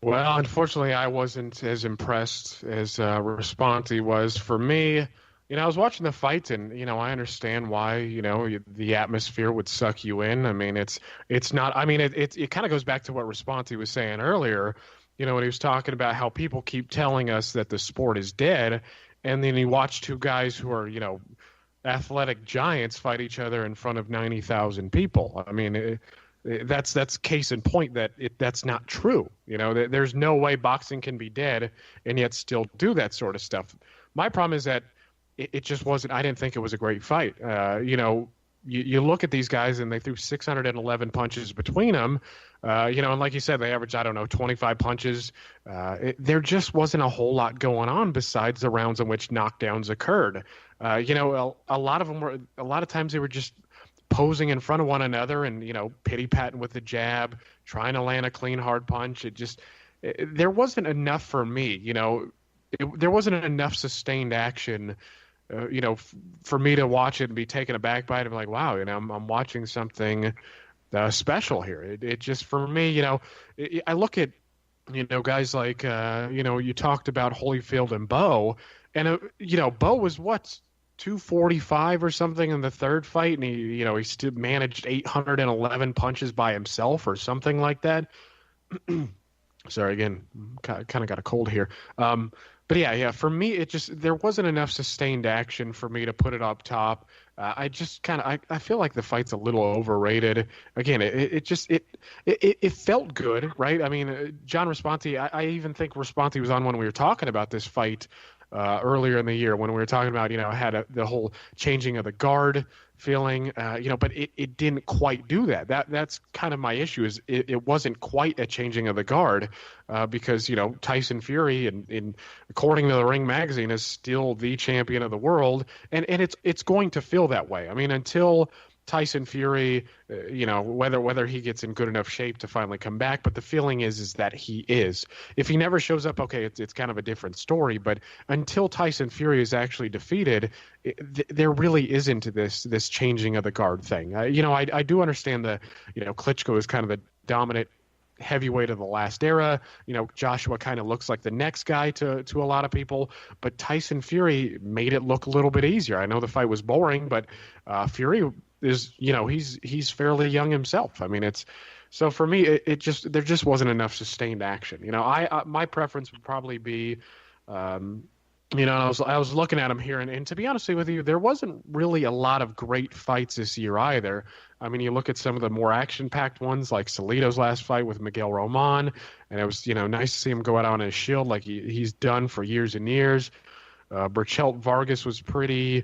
Speaker 2: Well, unfortunately, I wasn't as impressed as Raspanti was. For me, I was watching the fight, and I understand why the atmosphere would suck you in. I mean, it's not. I mean, it kind of goes back to what Raspanti was saying earlier. When he was talking about how people keep telling us that the sport is dead, and then you watch two guys who are athletic giants fight each other in front of 90,000 people. I mean, that's case in point that that's not true. There's no way boxing can be dead and yet still do that sort of stuff. My problem is that it just wasn't. I didn't think it was a great fight. You look at these guys and they threw 611 punches between them. And like you said, they averaged 25 punches. There just wasn't a whole lot going on besides the rounds in which knockdowns occurred. A lot of times they were just posing in front of one another and, pity-patting with the jab, trying to land a clean, hard punch. There wasn't enough for me, there wasn't enough sustained action, for me to watch it and be taken aback by it and be like, wow, I'm watching something special here. It just, for me, I look at, guys like, you talked about Holyfield and Bowe, and, Bowe was what, 245 or something in the third fight, and he still managed 811 punches by himself or something like that. Sorry, again, kind of got a cold here. But yeah, for me, there wasn't enough sustained action for me to put it up top. I feel like the fight's a little overrated. Again, it felt good, right? I mean, John Raspanti, I even think Raspanti was on when we were talking about this fight earlier in the year when we were talking about, had the whole changing of the guard feeling, but it didn't quite do that. That's kind of my issue is it wasn't quite a changing of the guard because, Tyson Fury, and according to the Ring magazine, is still the champion of the world. And it's going to feel that way. I mean, until Tyson Fury, whether he gets in good enough shape to finally come back, but the feeling is that he is. If he never shows up, okay, it's kind of a different story. But until Tyson Fury is actually defeated, there really isn't this changing of the guard thing. I do understand Klitschko is kind of the dominant heavyweight of the last era. Joshua kind of looks like the next guy to a lot of people, but Tyson Fury made it look a little bit easier. I know the fight was boring, but Fury is, he's fairly young himself. I mean, so for me, there just wasn't enough sustained action. My preference would probably be, And I was looking at him here, and to be honest with you, there wasn't really a lot of great fights this year either. I mean, you look at some of the more action-packed ones, like Salito's last fight with Miguel Roman, and it was, nice to see him go out on his shield like he's done for years and years. Berchelt Vargas was pretty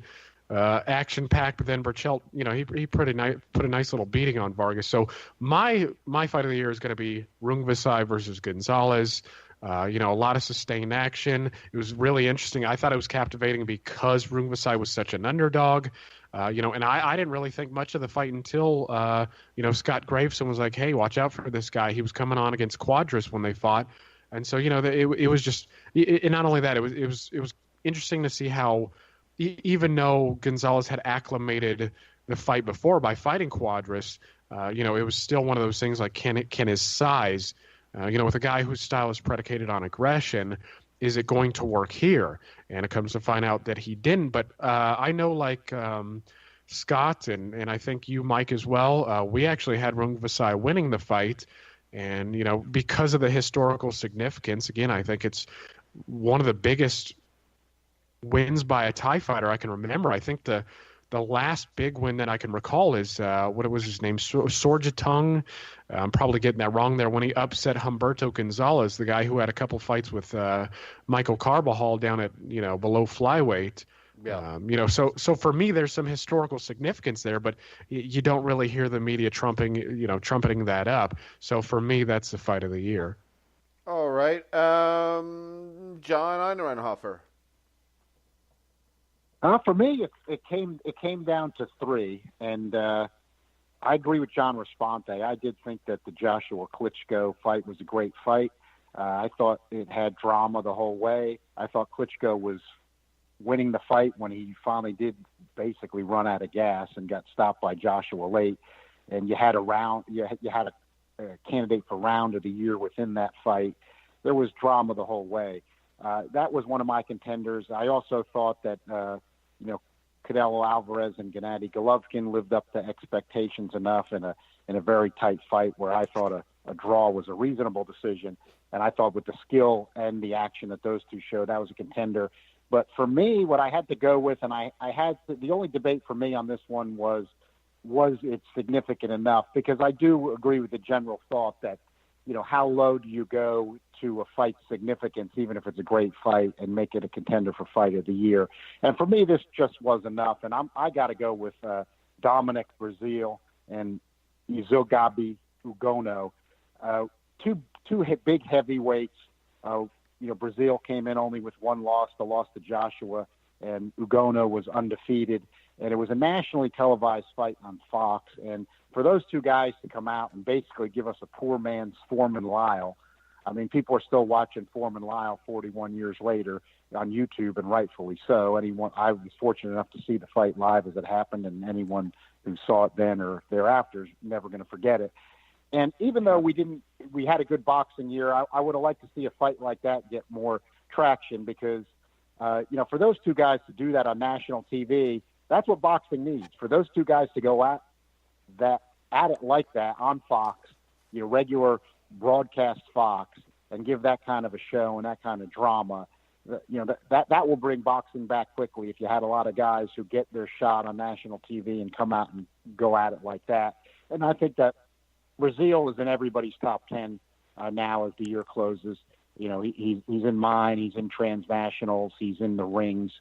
Speaker 2: action-packed, but then Berchelt, he put a nice little beating on Vargas. So my fight of the year is going to be Rungvisai versus Gonzalez. A lot of sustained action. It was really interesting. I thought it was captivating because Rungvisai was such an underdog. And I didn't really think much of the fight until, Scott Graveson was like, hey, watch out for this guy. He was coming on against Quadras when they fought. And so, it was just, and not only that, it was interesting to see how, even though Gonzalez had acclimated the fight before by fighting Quadras, it was still one of those things like, can his size, with a guy whose style is predicated on aggression, is it going to work here? And it comes to find out that he didn't. But I know, like Scott and I think you, Mike, as well, we actually had Rungvisai winning the fight. And, because of the historical significance, again, I think it's one of the biggest wins by a Thai fighter I can remember. I think the last big win that I can recall is, what was his name? Sorjatung. I'm probably getting that wrong there, when he upset Humberto Gonzalez, the guy who had a couple fights with Michael Carbajal down at, below flyweight. Yeah. So for me, there's some historical significance there, but you don't really hear the media trumpeting that up. So for me, that's the fight of the year.
Speaker 1: All right. John Einreinhofer.
Speaker 3: For me, it came down to three, and I agree with John Raspanti. I did think that the Joshua Klitschko fight was a great fight. I thought it had drama the whole way. I thought Klitschko was winning the fight when he finally did basically run out of gas and got stopped by Joshua late. And you had a candidate for round of the year within that fight. There was drama the whole way. That was one of my contenders. I also thought that Canelo Alvarez and Gennady Golovkin lived up to expectations enough in a very tight fight where I thought a draw was a reasonable decision. And I thought with the skill and the action that those two showed, that was a contender. But for me, what I had to go with, and I had the only debate for me on this one was it significant enough? Because I do agree with the general thought that, how low do you go to a fight's significance, even if it's a great fight, and make it a contender for fight of the year? And for me, this just was enough. And I got to go with Dominic Breazeale and Izogabi Ugono, two big heavyweights. Breazeale came in only with one loss, the loss to Joshua, and Ugono was undefeated. And it was a nationally televised fight on Fox. And for those two guys to come out and basically give us a poor man's Foreman Lyle, I mean, people are still watching Foreman Lyle 41 years later on YouTube, and rightfully so. I was fortunate enough to see the fight live as it happened, and anyone who saw it then or thereafter is never going to forget it. And even though we had a good boxing year, I would have liked to see a fight like that get more traction because, for those two guys to do that on national TV, that's what boxing needs. For those two guys to go at it like that on Fox, regular broadcast Fox, and give that kind of a show and that kind of drama, that will bring boxing back quickly. If you had a lot of guys who get their shot on national TV and come out and go at it like that, and I think that Breazeale is in everybody's top 10 now as the year closes. He's in mine. He's in transnationals. He's in the rings.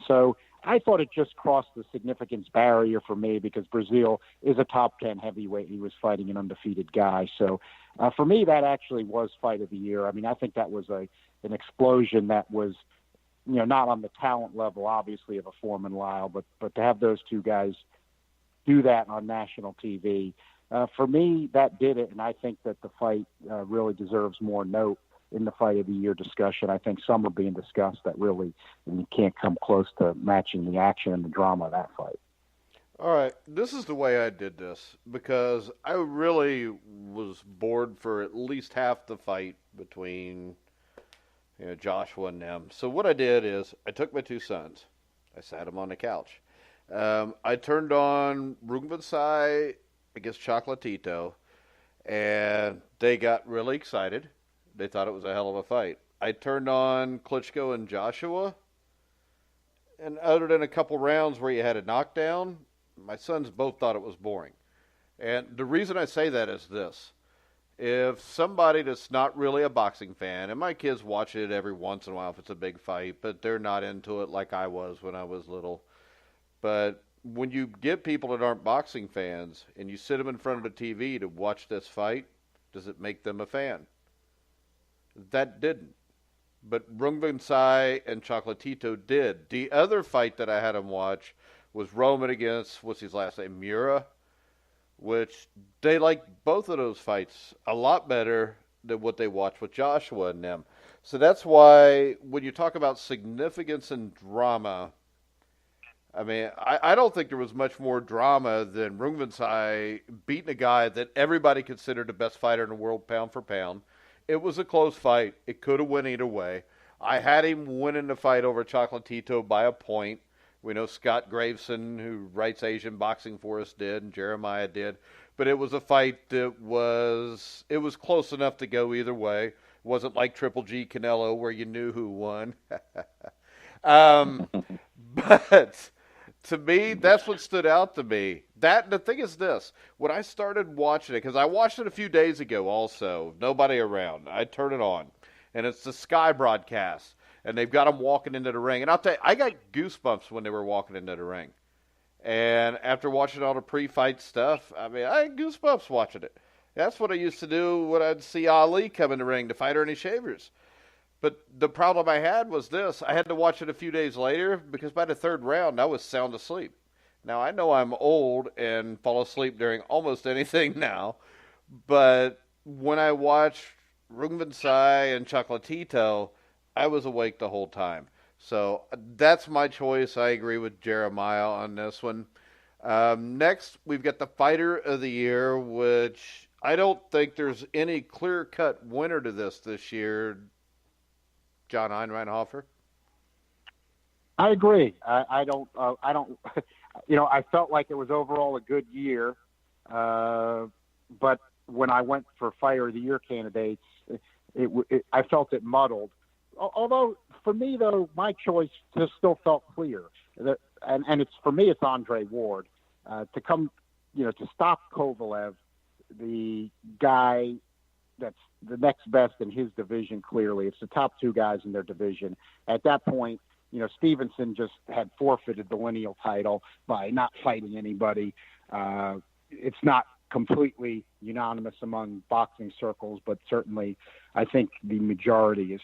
Speaker 3: So I thought it just crossed the significance barrier for me because Breazeale is a top 10 heavyweight. He was fighting an undefeated guy. So for me, that actually was fight of the year. I mean, I think that was an explosion that was, not on the talent level, obviously, of a Foreman Lyle, but to have those two guys do that on national TV, for me, that did it. And I think that the fight really deserves more note in the fight of the year discussion. I think some are being discussed that really you can't come close to matching the action and the drama of that fight.
Speaker 1: All right, this is the way I did this because I really was bored for at least half the fight between Joshua and them. So what I did is I took my two sons, I sat them on the couch. I turned on Rungvisai against Chocolatito, and they got really excited. They thought it was a hell of a fight. I turned on Klitschko and Joshua, and other than a couple rounds where you had a knockdown, my sons both thought it was boring. And the reason I say that is this. If somebody that's not really a boxing fan, and my kids watch it every once in a while if it's a big fight, but they're not into it like I was when I was little. But when you get people that aren't boxing fans and you sit them in front of the TV to watch this fight, does it make them a fan? That didn't. But Rungvisai and Chocolatito did. The other fight that I had them watch was Roman against, what's his last name, Mura, which they liked both of those fights a lot better than what they watched with Joshua and them. So that's why when you talk about significance and drama, I mean, I don't think there was much more drama than Rungvisai beating a guy that everybody considered the best fighter in the world pound for pound. It was a close fight. It could have went either way. I had him winning the fight over Chocolatito by a point. We know Scott Graveson, who writes Asian Boxing for us, did, and Jeremiah did. But it was a fight that was close enough to go either way. It wasn't like Triple G Canelo where you knew who won. But to me, that's what stood out to me. The thing is this. When I started watching it, because I watched it a few days ago also, nobody around. I turn it on, and it's the Sky broadcast. And they've got them walking into the ring. And I'll tell you, I got goosebumps when they were walking into the ring. And after watching all the pre-fight stuff, I mean, I had goosebumps watching it. That's what I used to do when I'd see Ali come in the ring to fight Ernie Shavers. But the problem I had was this. I had to watch it a few days later because by the third round, I was sound asleep. Now, I know I'm old and fall asleep during almost anything now. But when I watched Rungvisai and Chocolatito, I was awake the whole time. So that's my choice. I agree with Jeremiah on this one. Next, we've got the Fighter of the Year, which I don't think there's any clear-cut winner to this year. John Einreinhofer?
Speaker 3: I agree. I don't. I felt like it was overall a good year, but when I went for Fighter of the Year candidates, I felt it muddled. Although for me though, my choice just still felt clear, and it's for me it's Andre Ward to stop Kovalev, the guy that's the next best in his division. Clearly, it's the top two guys in their division. At that point, Stevenson just had forfeited the lineal title by not fighting anybody. It's not completely unanimous among boxing circles, but certainly I think the majority has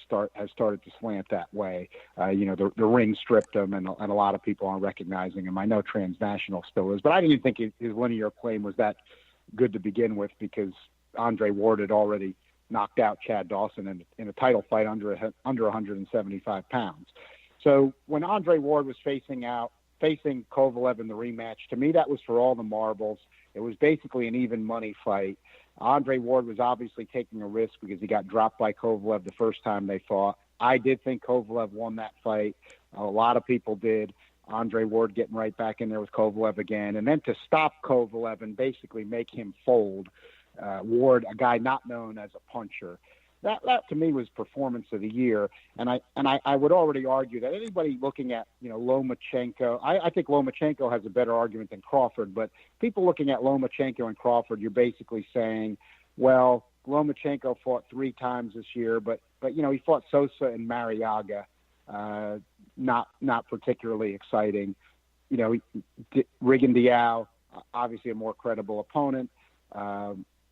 Speaker 3: started to slant that way. The ring stripped him, and a lot of people aren't recognizing him. I know Transnational still is, but I didn't think his linear claim was that good to begin with because Andre Ward had already knocked out Chad Dawson in a title fight under 175 pounds. So when Andre Ward was facing Kovalev in the rematch, to me that was for all the marbles. It was basically an even money fight. Andre Ward was obviously taking a risk because he got dropped by Kovalev the first time they fought. I did think Kovalev won that fight. A lot of people did. Andre Ward getting right back in there with Kovalev again. And then to stop Kovalev and basically make him fold, Ward, a guy not known as a puncher, that to me was performance of the year. And I would already argue that anybody looking at, Lomachenko, I think Lomachenko has a better argument than Crawford, but people looking at Lomachenko and Crawford, you're basically saying, well, Lomachenko fought 3 times this year, but he fought Sosa and Mariaga, not particularly exciting. Rigon Diao, obviously a more credible opponent,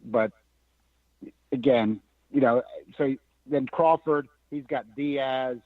Speaker 3: but again, so then Crawford, he's got Diaz,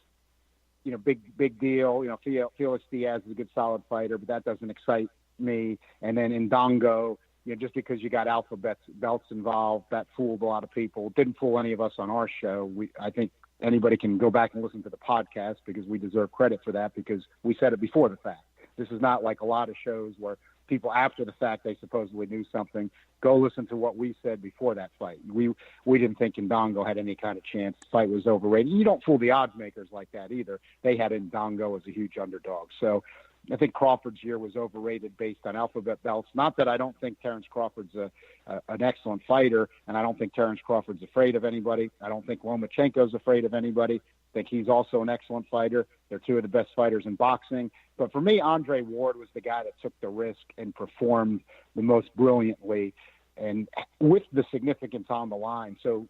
Speaker 3: big deal. Felix Diaz is a good, solid fighter, but that doesn't excite me. And then Ndongo, just because you got alphabet belts involved, that fooled a lot of people. Didn't fool any of us on our show. I think anybody can go back and listen to the podcast because we deserve credit for that because we said it before the fact. This is not like a lot of shows where people after the fact they supposedly knew something. Go listen to what we said before that fight. We didn't think Ndongo had any kind of chance. The fight was overrated. You don't fool the odds makers like that either. They had Ndongo as a huge underdog. So I think Crawford's year was overrated based on alphabet belts. Not that I don't think Terrence Crawford's an excellent fighter, and I don't think Terrence Crawford's afraid of anybody. I don't think Lomachenko's afraid of anybody. think he's also an excellent fighter. They're two of the best fighters in boxing. But for me, Andre Ward was the guy that took the risk and performed the most brilliantly and with the significance on the line. So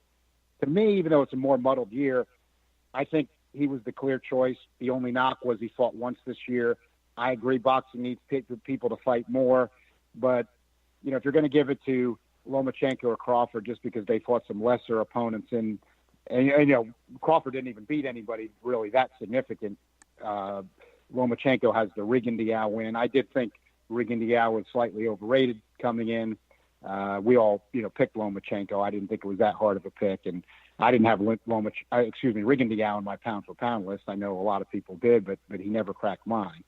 Speaker 3: to me, even though it's a more muddled year, I think he was the clear choice. The only knock was he fought once this year. I agree boxing needs people to fight more. But, if you're going to give it to Lomachenko or Crawford just because they fought some lesser opponents and Crawford didn't even beat anybody really that significant. Lomachenko has the Rigondeaux win. I did think Rigondeaux was slightly overrated coming in. We all, picked Lomachenko. I didn't think it was that hard of a pick, and I didn't have Rigondeaux on my pound for pound list. I know a lot of people did, but he never cracked mine.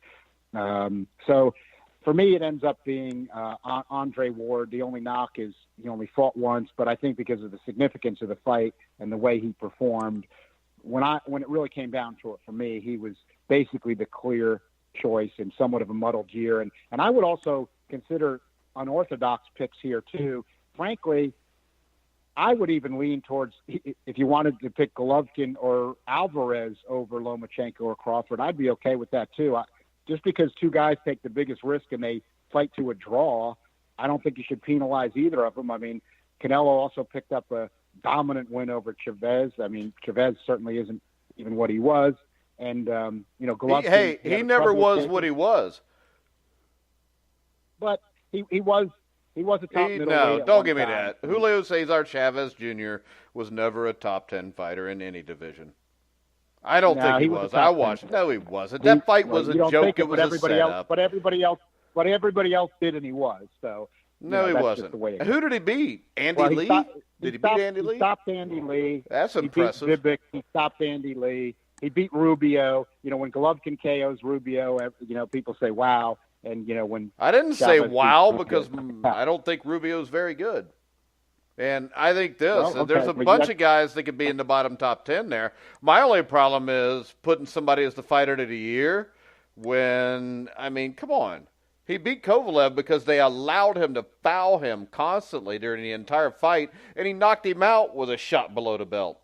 Speaker 3: So for me, it ends up being Andre Ward. The only knock is he only fought once, but I think because of the significance of the fight and the way he performed, when it really came down to it for me, he was basically the clear choice in somewhat of a muddled year. And I would also consider unorthodox picks here too. Frankly, I would even lean towards, if you wanted to pick Golovkin or Alvarez over Lomachenko or Crawford, I'd be okay with that too. Just because two guys take the biggest risk and they fight to a draw, I don't think you should penalize either of them. I mean, Canelo also picked up a dominant win over Chavez. I mean, Chavez certainly isn't even what he was. And, Golovkin...
Speaker 1: He never was what he was.
Speaker 3: But he was a top middleweight.
Speaker 1: No, don't give me that. Julio Cesar Chavez Jr. was never a top 10 fighter in any division. I don't think he was. I watched. No, he wasn't. That fight was a joke. It was a setup.
Speaker 3: But everybody else did, and he was. So
Speaker 1: no, he wasn't. Who did he beat? Andy Lee? Did he beat Andy Lee?
Speaker 3: He stopped Andy Lee.
Speaker 1: That's impressive.
Speaker 3: He beat Vivek. He stopped Andy Lee. He beat Rubio. When Golovkin KOs Rubio, people say wow. And when
Speaker 1: I didn't say wow because I don't think Rubio's very good. And I think there's a bunch of guys that could be in the bottom top 10 there. My only problem is putting somebody as the fighter of the year when, come on. He beat Kovalev because they allowed him to foul him constantly during the entire fight, and he knocked him out with a shot below the belt.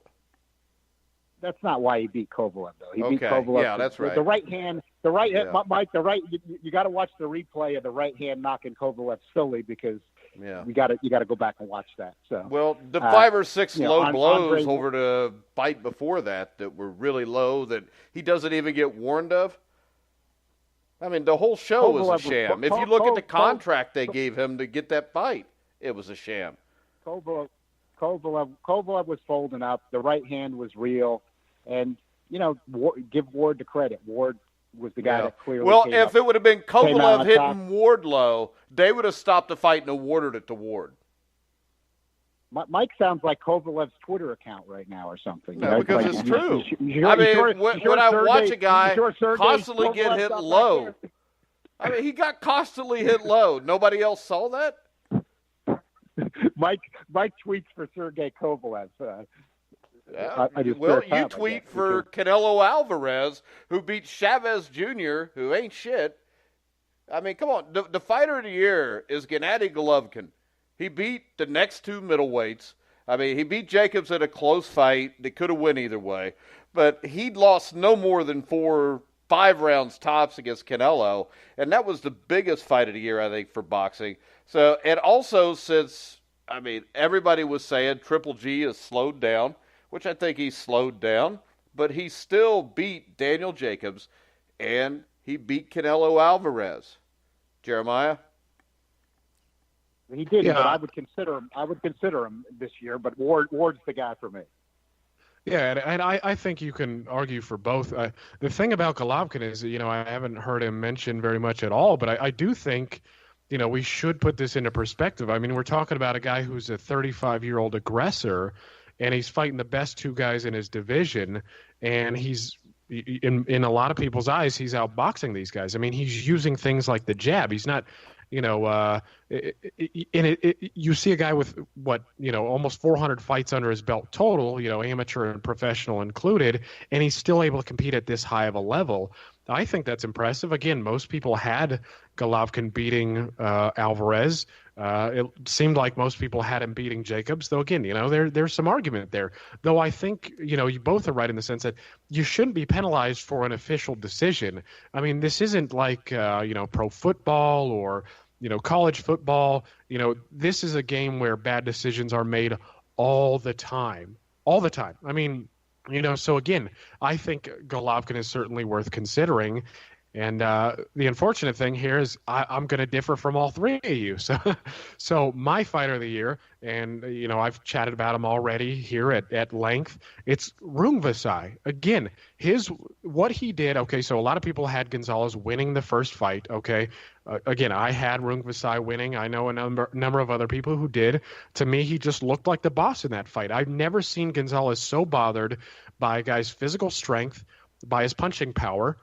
Speaker 3: That's not why he beat Kovalev, though. He beat Kovalev.
Speaker 1: Yeah, that's right.
Speaker 3: The right hand, Mike, you got to watch the replay of the right hand knocking Kovalev silly because you got to go back and watch that. So
Speaker 1: well, the 5 or 6 low blows over the fight before that were really low that he doesn't even get warned of. The whole show was a sham. If you look at the contract they gave him to get that fight, it was a sham.
Speaker 3: Kovalev was folding up. The right hand was real. And, give Ward the credit. Ward was the guy that clearly came
Speaker 1: if
Speaker 3: up,
Speaker 1: it would have been Kovalev hitting Ward low, they would have stopped the fight and awarded it to Ward.
Speaker 3: Mike sounds like Kovalev's Twitter account right now or something.
Speaker 1: No, because it's true. When I watch a guy constantly get hit low, he got constantly hit low. Nobody else saw that?
Speaker 3: Mike tweets for Sergey Kovalev.
Speaker 1: You tweet for Canelo Alvarez, who beat Chavez Jr., who ain't shit. Come on. The fighter of the year is Gennady Golovkin. He beat the next two middleweights. He beat Jacobs in a close fight. They could have won either way. But he'd lost no more than 4 or 5 rounds tops against Canelo. And that was the biggest fight of the year, I think, for boxing. So, and also since, everybody was saying Triple G has slowed down, which I think he's slowed down, but he still beat Daniel Jacobs, and he beat Canelo Alvarez. Jeremiah?
Speaker 3: He did, but I would consider him this year, but Ward's the guy for me.
Speaker 2: Yeah, and I think you can argue for both. The thing about Golovkin is, I haven't heard him mentioned very much at all, but I do think, we should put this into perspective. We're talking about a guy who's a 35-year-old aggressor, and he's fighting the best 2 guys in his division, and he's in a lot of people's eyes, he's outboxing these guys. He's using things like the jab. He's not, you see a guy with almost 400 fights under his belt total, amateur and professional included, and he's still able to compete at this high of a level. I think that's impressive. Again, most people had Golovkin beating Alvarez. It seemed like most people had him beating Jacobs, though again, there's some argument there. Though I think, you both are right in the sense that you shouldn't be penalized for an official decision. I mean, this isn't like, pro football or, college football. This is a game where bad decisions are made all the time. All the time. I mean, so again, I think Golovkin is certainly worth considering. And the unfortunate thing here is I'm going to differ from all three of you. So my fighter of the year, and I've chatted about him already here at length. It's Rungvisai. Again, what he did. Okay, so a lot of people had Gonzalez winning the first fight. Okay, again, I had Rungvisai winning. I know a number of other people who did. To me, he just looked like the boss in that fight. I've never seen Gonzalez so bothered by a guy's physical strength, by his punching power.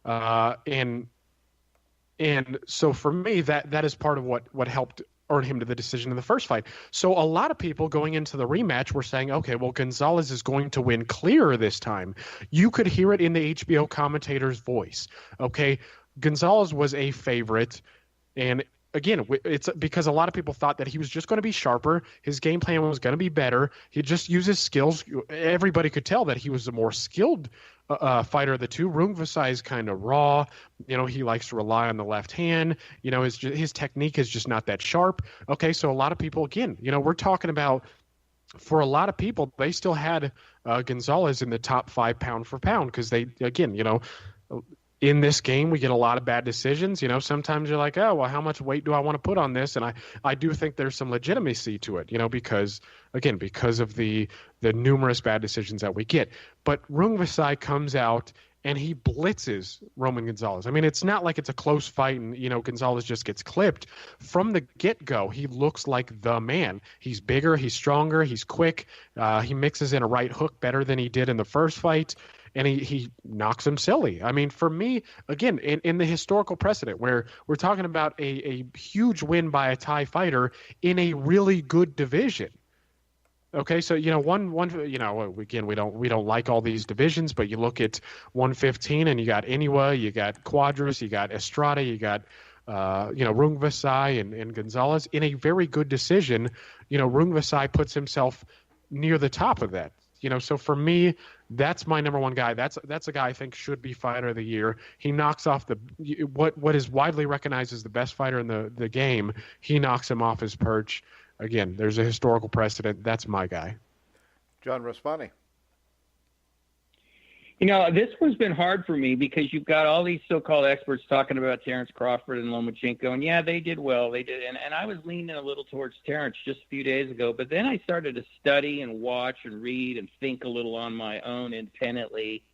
Speaker 2: And so for me, that is part of what helped earn him to the decision in the first fight. So a lot of people going into the rematch were saying, okay, well, Gonzalez is going to win clearer this time. You could hear it in the HBO commentator's voice. Okay, Gonzalez was a favorite, and again, it's because a lot of people thought that he was just going to be sharper. His game plan was going to be better. He just used his skills. Everybody could tell that he was the more skilled fighter of the two. Rungvisai is kind of raw. He likes to rely on the left hand. His technique is just not that sharp. Okay, so a lot of people, again, we're talking about, for a lot of people, they still had Gonzalez in the top 5 pound for pound because they, again, in this game, we get a lot of bad decisions. Sometimes you're like, oh, well, how much weight do I want to put on this? And I do think there's some legitimacy to it, because of the numerous bad decisions that we get. But Rungvisai comes out and he blitzes Roman Gonzalez. I mean, it's not like it's a close fight and, Gonzalez just gets clipped. From the get-go, he looks like the man. He's bigger, he's stronger, he's quick. He mixes in a right hook better than he did in the first fight. And he knocks him silly. I mean, for me, again, in the historical precedent where we're talking about a huge win by a Thai fighter in a really good division. Okay, so again, we don't like all these divisions, but you look at 115 and you got Inoue, you got Quadras, you got Estrada, you got Rungvisai and Gonzalez in a very good decision. Rungvisai puts himself near the top of that. So for me, that's my number one guy. That's a guy I think should be fighter of the year. He knocks off what is widely recognized as the best fighter in the game. He knocks him off his perch. Again, there's a historical precedent. That's my guy.
Speaker 1: John Raspanti.
Speaker 4: This one's been hard for me because you've got all these so-called experts talking about Terrence Crawford and Lomachenko, and yeah, they did well. They did, and I was leaning a little towards Terrence just a few days ago, but then I started to study and watch and read and think a little on my own independently,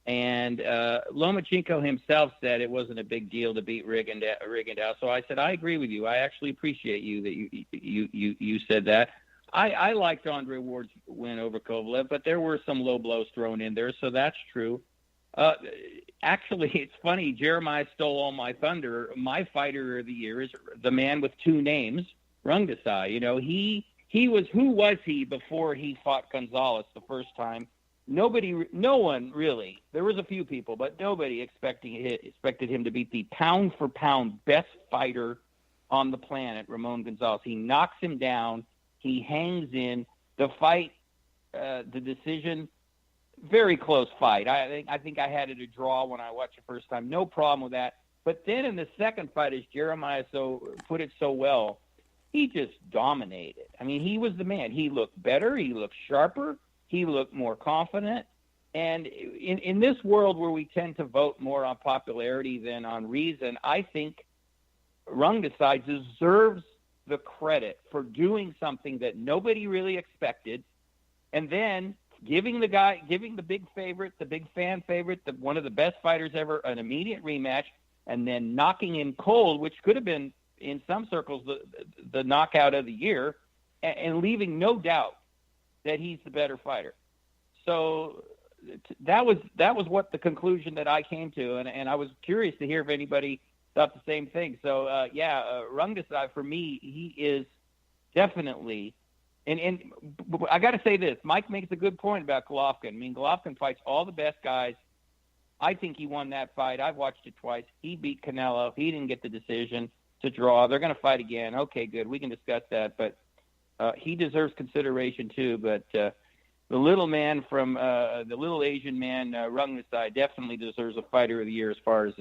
Speaker 4: and Lomachenko himself said it wasn't a big deal to beat Rigondeaux, so I said, I agree with you. I actually appreciate you that you said that. I liked Andre Ward's win over Kovalev, but there were some low blows thrown in there, so that's true. Actually, it's funny. Jeremiah stole all my thunder. My fighter of the year is the man with two names, Rungvisai. Who was he before he fought Gonzalez the first time? No one really. There was a few people, but nobody expected him to beat the pound-for-pound best fighter on the planet, Ramon Gonzalez. He knocks him down. He hangs in the fight, the decision, very close fight. I think I had it a draw when I watched it first time. No problem with that. But then in the second fight, as Jeremiah put it so well, he just dominated. I mean, he was the man. He looked better. He looked sharper. He looked more confident. And in this world where we tend to vote more on popularity than on reason, I think Rungvisai deserves the credit for doing something that nobody really expected, and then giving the big favorite, the big fan favorite, one of the best fighters ever, an immediate rematch, and then knocking him cold, which could have been in some circles the knockout of the year, and leaving no doubt that he's the better fighter. So that was what the conclusion that I came to, and I was curious to hear if anybody thought the same thing. So, Rungvisai, for me, he is definitely – and I got to say this. Mike makes a good point about Golovkin. I mean, Golovkin fights all the best guys. I think he won that fight. I've watched it twice. He beat Canelo. He didn't get the decision. a draw. They're going to fight again. Okay, good. We can discuss that. But he deserves consideration too. But the little man from the little Asian man, Rungvisai, definitely deserves a fighter of the year as far as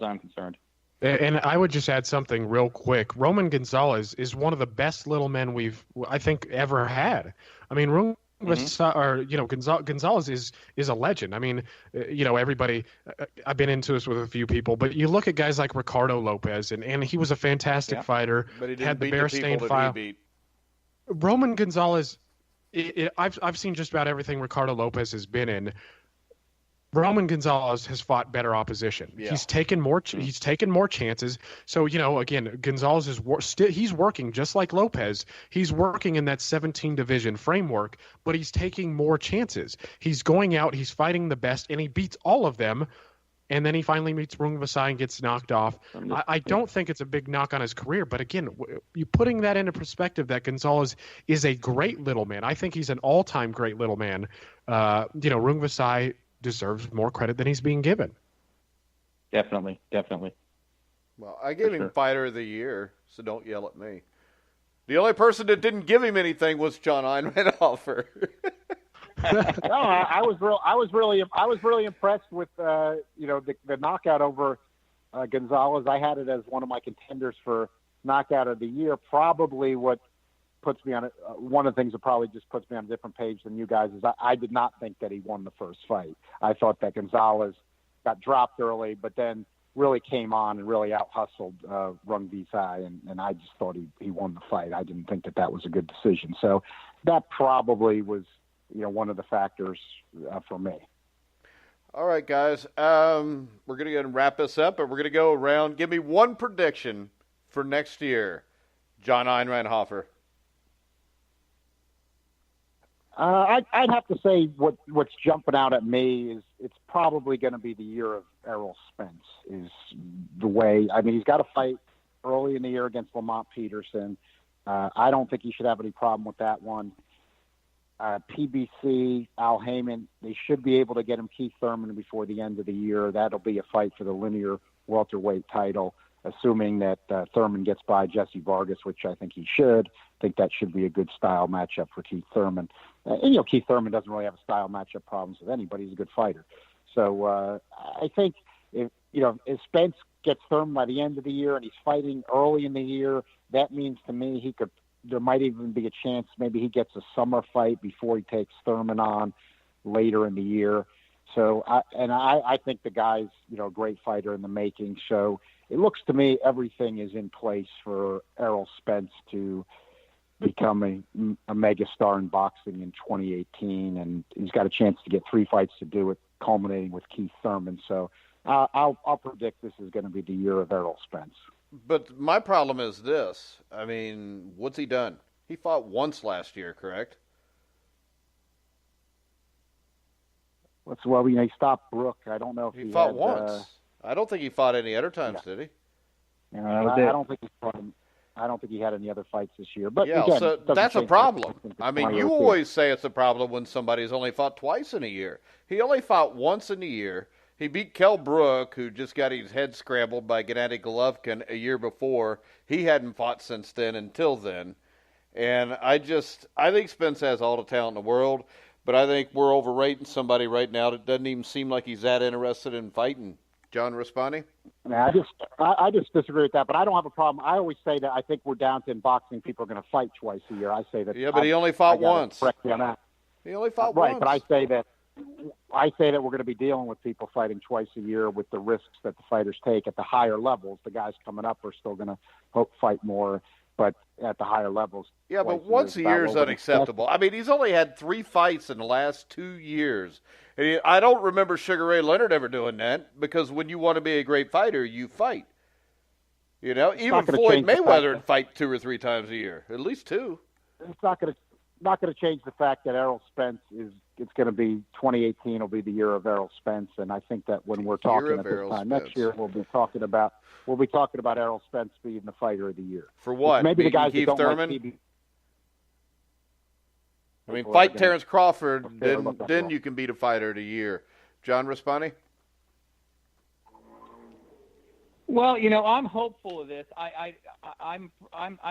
Speaker 4: I'm concerned.
Speaker 2: And I would just add something real quick. Roman Gonzalez is one of the best little men I think, ever had. I mean, Gonzalez is a legend. I mean, everybody. I've been into this with a few people, but you look at guys like Ricardo Lopez, and he was a fantastic fighter.
Speaker 1: But he didn't
Speaker 2: had the
Speaker 1: beat
Speaker 2: bear
Speaker 1: the people
Speaker 2: stain file.
Speaker 1: that he beat.
Speaker 2: Roman Gonzalez. I've seen just about everything Ricardo Lopez has been in. Roman Gonzalez has fought better opposition.
Speaker 1: Yeah.
Speaker 2: He's taken more chances. So, again, Gonzalez he's working just like Lopez. He's working in that 17 division framework, but he's taking more chances. He's going out, he's fighting the best, and he beats all of them. And then he finally meets Rungvisai and gets knocked off. I don't think it's a big knock on his career, but again, you putting that into perspective, that Gonzalez is a great little man. I think he's an all-time great little man. Rungvisai deserves more credit than he's being given.
Speaker 4: Definitely.
Speaker 1: Well, I gave him Fighter of the Year, so don't yell at me. The only person that didn't give him anything was John Einreinhofer.
Speaker 3: No, I was really impressed with the knockout over Gonzalez. I had it as one of my contenders for knockout of the year. Probably what puts me on it. One of the things that probably just puts me on a different page than you guys is I did not think that he won the first fight. I thought that Gonzalez got dropped early, but then really came on and really out-hustled Rungvisai, and I just thought he won the fight. I didn't think that was a good decision. So that probably was one of the factors for me.
Speaker 1: All right, guys. We're going to go and wrap this up, but we're going to go around. Give me one prediction for next year. John Einreinhofer.
Speaker 3: I'd have to say what's jumping out at me is it's probably going to be the year of Errol Spence. Is the way. I mean, he's got to fight early in the year against Lamont Peterson. I don't think he should have any problem with that one. PBC, Al Heyman, they should be able to get him Keith Thurman before the end of the year. That'll be a fight for the linear welterweight title, assuming that Thurman gets by Jesse Vargas, which I think he should. I think that should be a good style matchup for Keith Thurman. And Keith Thurman doesn't really have a style matchup problems with anybody. He's a good fighter. So I think if Spence gets Thurman by the end of the year and he's fighting early in the year, that means to me there might even be a chance maybe he gets a summer fight before he takes Thurman on later in the year. So I think the guy's a great fighter in the making. So it looks to me everything is in place for Errol Spence to become a megastar in boxing in 2018, and he's got a chance to get 3 fights to do it, culminating with Keith Thurman. So I'll predict this is going to be the year of Errol Spence.
Speaker 1: But my problem is this. I mean, what's he done? He fought once last year, correct?
Speaker 3: Well, he stopped Brooke. I don't know if he
Speaker 1: fought
Speaker 3: had,
Speaker 1: once. I don't think he fought any other times, did he?
Speaker 3: I don't think he fought him. I don't think he had any other fights this year. But
Speaker 1: yeah,
Speaker 3: again,
Speaker 1: so that's a problem. I mean, you always say it's a problem when somebody's only fought twice in a year. He only fought once in a year. He beat Kell Brook, who just got his head scrambled by Gennady Golovkin a year before. He hadn't fought since then until then. And I think Spence has all the talent in the world, but I think we're overrating somebody right now that doesn't even seem like he's that interested in fighting. John Raspanti?
Speaker 3: I just disagree with that, but I don't have a problem. I always say that I think we're down to in boxing people are going to fight twice a year. I say that.
Speaker 1: Yeah, but he only fought once.
Speaker 3: Correct me on that.
Speaker 1: He only fought once.
Speaker 3: Right, but I say that we're going to be dealing with people fighting twice a year with the risks that the fighters take at the higher levels. The guys coming up are still going to fight more, but at the higher levels.
Speaker 1: Yeah, but once a year is unacceptable. I mean, he's only had 3 fights in the last 2 years. And I don't remember Sugar Ray Leonard ever doing that, because when you want to be a great fighter, you fight. Even Floyd Mayweather would fight 2 or 3 times a year, at least 2.
Speaker 3: It's not going to change the fact that Errol Spence it's going to be 2018 will be the year of Errol Spence, and I think that when we're talking at this time next year, we'll be talking about Errol Spence being the fighter of the year.
Speaker 1: For what?
Speaker 3: Maybe the guys
Speaker 1: Keith
Speaker 3: that don't
Speaker 1: Thurman?
Speaker 3: like TV.
Speaker 1: I mean, fight Terrence Crawford, then you can beat a fighter of the year. John Raspanti?
Speaker 4: Well, I'm hopeful of this. I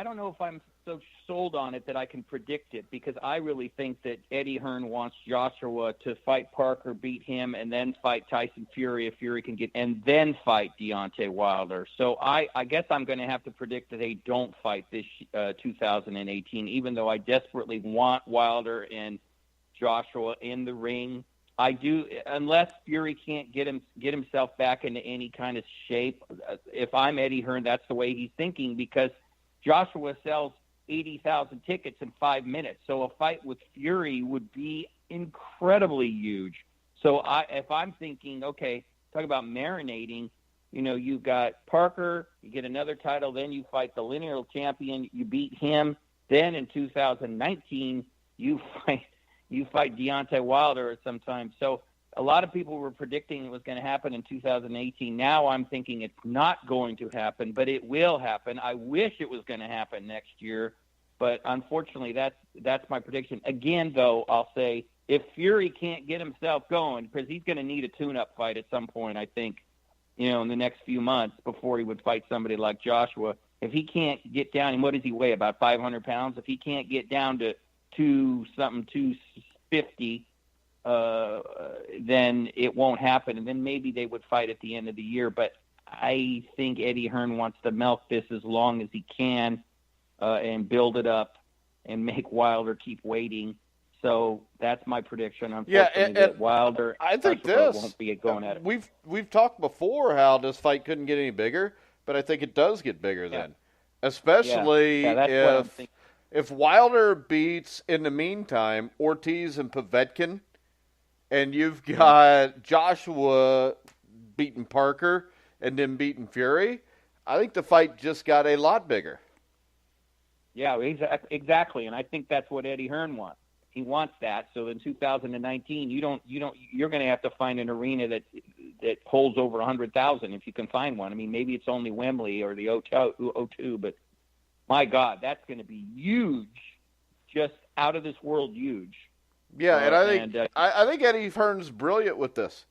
Speaker 4: don't know if I'm so sold on it that I can predict it, because I really think that Eddie Hearn wants Joshua to fight Parker, beat him, and then fight Tyson Fury if Fury can get, and then fight Deontay Wilder. So I guess I'm going to have to predict that they don't fight this 2018, even though I desperately want Wilder and Joshua in the ring. I do, unless Fury can't get himself back into any kind of shape. If I'm Eddie Hearn, that's the way he's thinking, because Joshua sells 80,000 tickets in 5 minutes. So a fight with Fury would be incredibly huge. So if I'm thinking, okay, talk about marinating, you've got Parker, you get another title, then you fight the lineal champion, you beat him. Then in 2019, you fight Deontay Wilder at some time. So a lot of people were predicting it was going to happen in 2018. Now I'm thinking it's not going to happen, but it will happen. I wish it was going to happen next year, but unfortunately that's my prediction. Again, though, I'll say if Fury can't get himself going, because he's going to need a tune-up fight at some point, I think, in the next few months before he would fight somebody like Joshua. If he can't get down, and what does he weigh, about 500 pounds? If he can't get down to 250, then it won't happen, and then maybe they would fight at the end of the year. But I think Eddie Hearn wants to milk this as long as he can and build it up and make Wilder keep waiting. So that's my prediction. Unfortunately, that Wilder,
Speaker 1: I think
Speaker 4: won't be going at it.
Speaker 1: We've talked before how this fight couldn't get any bigger, but I think it does get bigger then, especially if Wilder beats, in the meantime, Ortiz and Povetkin, and you've got Joshua beating Parker and then beating Fury, I think the fight just got a lot bigger.
Speaker 4: Yeah, exactly, and I think that's what Eddie Hearn wants. He wants that. So in 2019, you're going to have to find an arena that holds over 100,000 if you can find one. I mean, maybe it's only Wembley or the O2, but my God, that's going to be huge, just out of this world huge.
Speaker 1: Yeah, and I think Eddie Hearn's brilliant with this,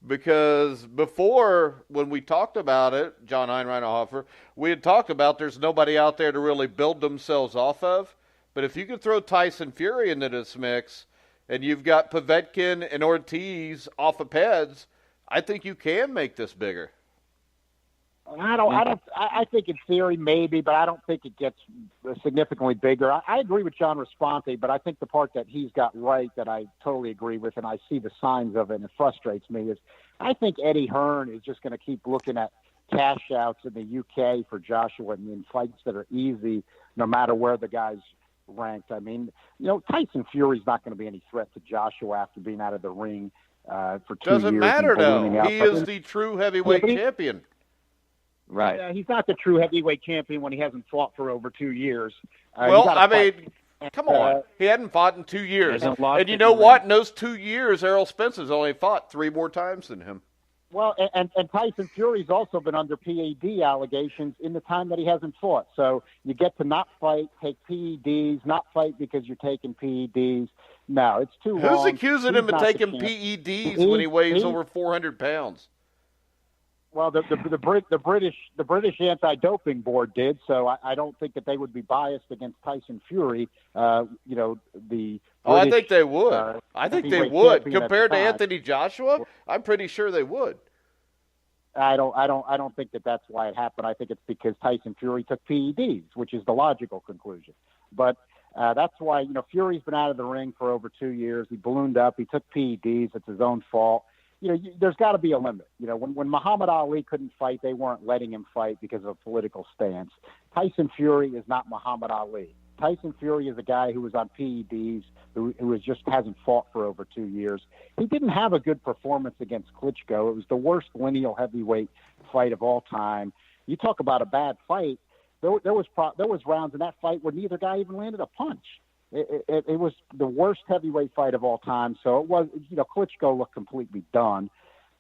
Speaker 1: because before, when we talked about it, John Einreinhofer, we had talked about there's nobody out there to really build themselves off of. But if you could throw Tyson Fury into this mix, and you've got Povetkin and Ortiz off of Peds, I think you can make this bigger.
Speaker 3: I think in theory maybe, but I don't think it gets significantly bigger. I agree with John Raspanti, but I think the part that he's got right that I totally agree with, and I see the signs of it, and it frustrates me, is I think Eddie Hearn is just going to keep looking at cash outs in the UK for Joshua and in fights that are easy, no matter where the guy's ranked. I mean, Tyson Fury's not going to be any threat to Joshua after being out of the ring for 2 years.
Speaker 1: Doesn't matter, though. He is the true heavyweight champion.
Speaker 4: Right.
Speaker 3: Yeah, he's not the true heavyweight champion when he hasn't fought for over 2 years.
Speaker 1: Well, I mean, come on. He hadn't fought in 2 years. And you know what? In those 2 years, Errol Spence's only fought 3 more times than him.
Speaker 3: Well, and Tyson Fury's also been under PED allegations in the time that he hasn't fought. So you get to not fight, take PEDs, not fight because you're taking PEDs. No, it's too long.
Speaker 1: Who's accusing him of taking PEDs when he weighs over 400 pounds?
Speaker 3: Well, the British anti-doping board did, so I don't think that they would be biased against Tyson Fury.
Speaker 1: I think they would. I think they would compared to Anthony Joshua. I'm pretty sure they would.
Speaker 3: I don't think that that's why it happened. I think it's because Tyson Fury took PEDs, which is the logical conclusion. But that's why Fury's been out of the ring for over 2 years. He ballooned up. He took PEDs. It's his own fault. There's got to be a limit. When Muhammad Ali couldn't fight, they weren't letting him fight because of a political stance. Tyson Fury is not Muhammad Ali. Tyson Fury is a guy who was on PEDs, who just hasn't fought for over 2 years. He didn't have a good performance against Klitschko. It was the worst lineal heavyweight fight of all time. You talk about a bad fight. There was rounds in that fight where neither guy even landed a punch. It was the worst heavyweight fight of all time. So it was, Klitschko looked completely done.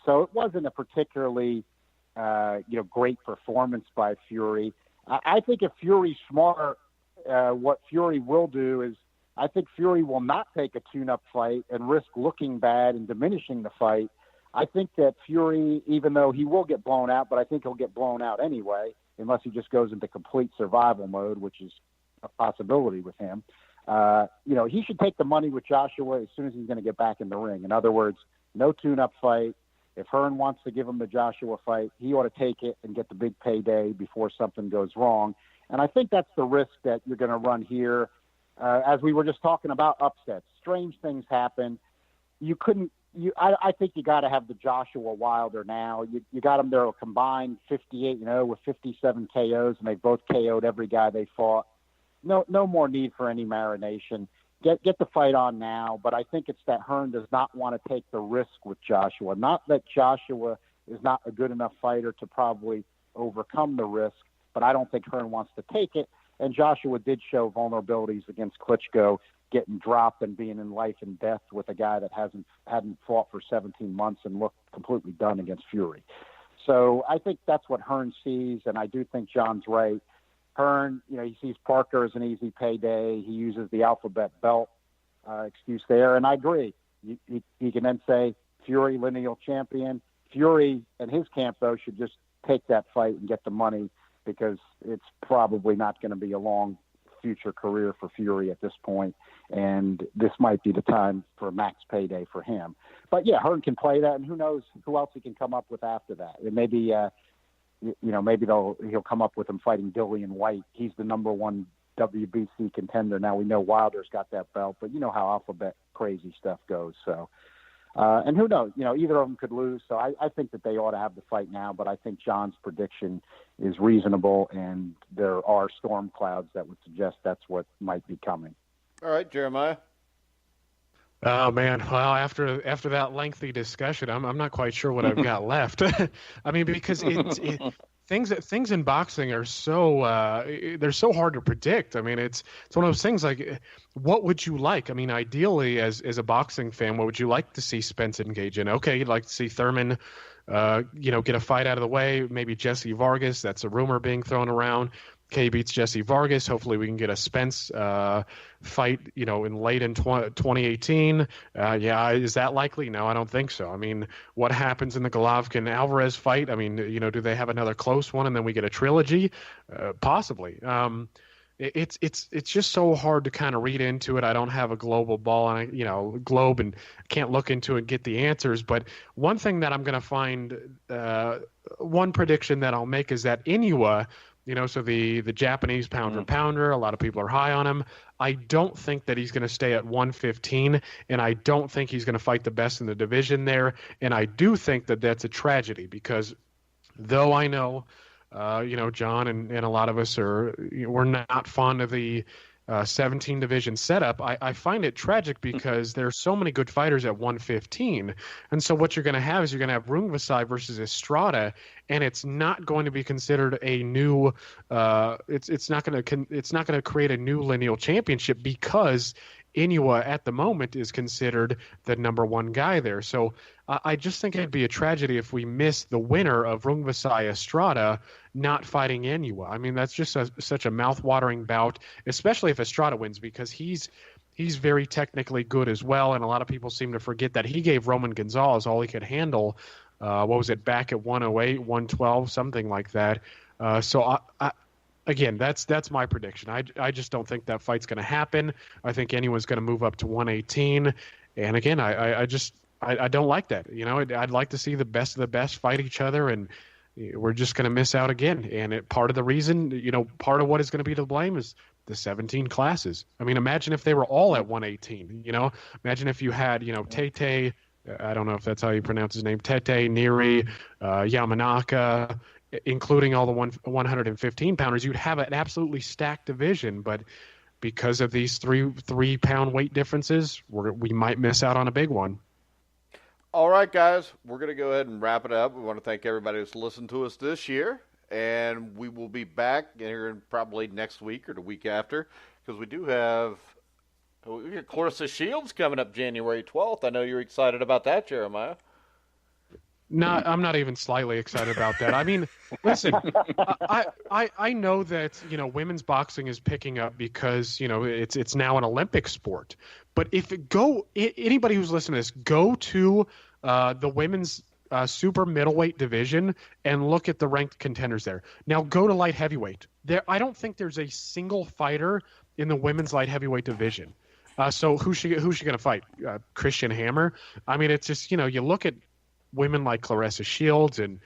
Speaker 3: So it wasn't a particularly, great performance by Fury. I think if Fury's smart, what Fury will do is, I think Fury will not take a tune-up fight and risk looking bad and diminishing the fight. I think that Fury, even though he will get blown out, but I think he'll get blown out anyway, unless he just goes into complete survival mode, which is a possibility with him. He should take the money with Joshua as soon as he's going to get back in the ring. In other words, no tune-up fight. If Hearn wants to give him the Joshua fight, he ought to take it and get the big payday before something goes wrong. And I think that's the risk that you're going to run here. As we were just talking about upsets, strange things happen. I think you got to have the Joshua Wilder now. You got them there combined 58-0 with 57 KOs, and they both KO'd every guy they fought. No more need for any marination. Get the fight on now, but I think it's that Hearn does not want to take the risk with Joshua. Not that Joshua is not a good enough fighter to probably overcome the risk, but I don't think Hearn wants to take it. And Joshua did show vulnerabilities against Klitschko, getting dropped and being in life and death with a guy that hadn't fought for 17 months and looked completely done against Fury. So I think that's what Hearn sees, and I do think John's right. Hearn, he sees Parker as an easy payday. He uses the alphabet belt excuse there, and I agree. He can then say Fury, lineal champion. Fury and his camp, though, should just take that fight and get the money, because it's probably not going to be a long future career for Fury at this point, and this might be the time for a max payday for him. But yeah, Hearn can play that, and who knows who else he can come up with after that. And maybe maybe he'll come up with him fighting Dillian White. He's the number one WBC contender. Now we know Wilder's got that belt, but you know how alphabet crazy stuff goes. So, and who knows, either of them could lose. So I think that they ought to have the fight now, but I think John's prediction is reasonable, and there are storm clouds that would suggest that's what might be coming.
Speaker 1: All right, Jeremiah.
Speaker 2: Oh man! Well, after that lengthy discussion, I'm not quite sure what I've got left. I mean, because things in boxing are so they're so hard to predict. I mean, it's one of those things like, what would you like? I mean, ideally, as a boxing fan, what would you like to see Spence engage in? Okay, you'd like to see Thurman, get a fight out of the way. Maybe Jesse Vargas. That's a rumor being thrown around. K beats Jesse Vargas. Hopefully we can get a Spence fight, in late in 2018. Is that likely? No, I don't think so. I mean, what happens in the Golovkin-Alvarez fight? I mean, do they have another close one and then we get a trilogy? Possibly. It's just so hard to kind of read into it. I don't have a global ball and globe and can't look into it and get the answers. But one thing that I'm going to find, one prediction that I'll make is that Inoue, so the Japanese pounder, a lot of people are high on him. I don't think that he's going to stay at 115, and I don't think he's going to fight the best in the division there. And I do think that that's a tragedy, because though I know, John and a lot of us we're not fond of the 17 division setup, I find it tragic because there's so many good fighters at 115. And so what you're going to have is you're going to have Rungvisai versus Estrada, and it's not going to be considered a new it's not going to create a new lineal championship, because Inoue at the moment is considered the number one guy there. So I just think it'd be a tragedy if we miss the winner of Rungvisai Estrada not fighting Inoue. I mean, that's just such a mouth-watering bout, especially if Estrada wins, because he's very technically good as well, and a lot of people seem to forget that he gave Roman Gonzalez all he could handle. What was it, back at 108, 112, something like that. So again, that's my prediction. I just don't think that fight's going to happen. I think anyone's going to move up to 118. And again, I don't like that. I'd like to see the best of the best fight each other, and we're just going to miss out again. And part of the reason, part of what is going to be to blame is the 17 classes. I mean, imagine if they were all at 118. Imagine if you had, Tete, I don't know if that's how you pronounce his name, Tete, Neri, Yamanaka, including all the 115 pounders. You'd have an absolutely stacked division, but because of these three pound weight differences, we might miss out on a big one.
Speaker 1: All right, guys, we're going to go ahead and wrap it up. We want to thank everybody who's listened to us this year, and we will be back here probably next week or the week after, because we got Clarissa Shields coming up January 12th. I know you're excited about that, Jeremiah.
Speaker 2: No, I'm not even slightly excited about that. I mean, listen, I know that, women's boxing is picking up because, it's now an Olympic sport. But anybody who's listening to this, go to the women's super middleweight division and look at the ranked contenders there. Now go to light heavyweight. I don't think there's a single fighter in the women's light heavyweight division. So who's she going to fight? Christian Hammer? I mean, it's just, you look at women like Claressa Shields and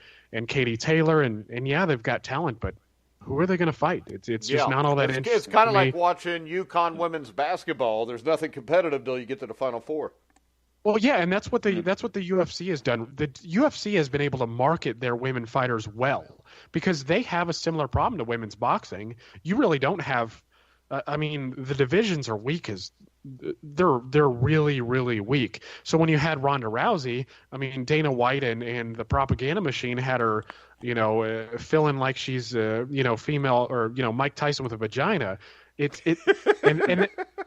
Speaker 2: Katie Taylor, and yeah, they've got talent, but who are they going to fight? It's just not all that interesting.
Speaker 1: It's kind of like watching UConn women's basketball. There's nothing competitive till you get to the Final Four.
Speaker 2: Well, yeah, and that's what the UFC has done. The UFC has been able to market their women fighters well because they have a similar problem to women's boxing. You really don't have. The divisions are weak as they're really, really weak. So when you had Ronda Rousey, Dana White and the propaganda machine had her, feeling like she's, female or, Mike Tyson with a vagina.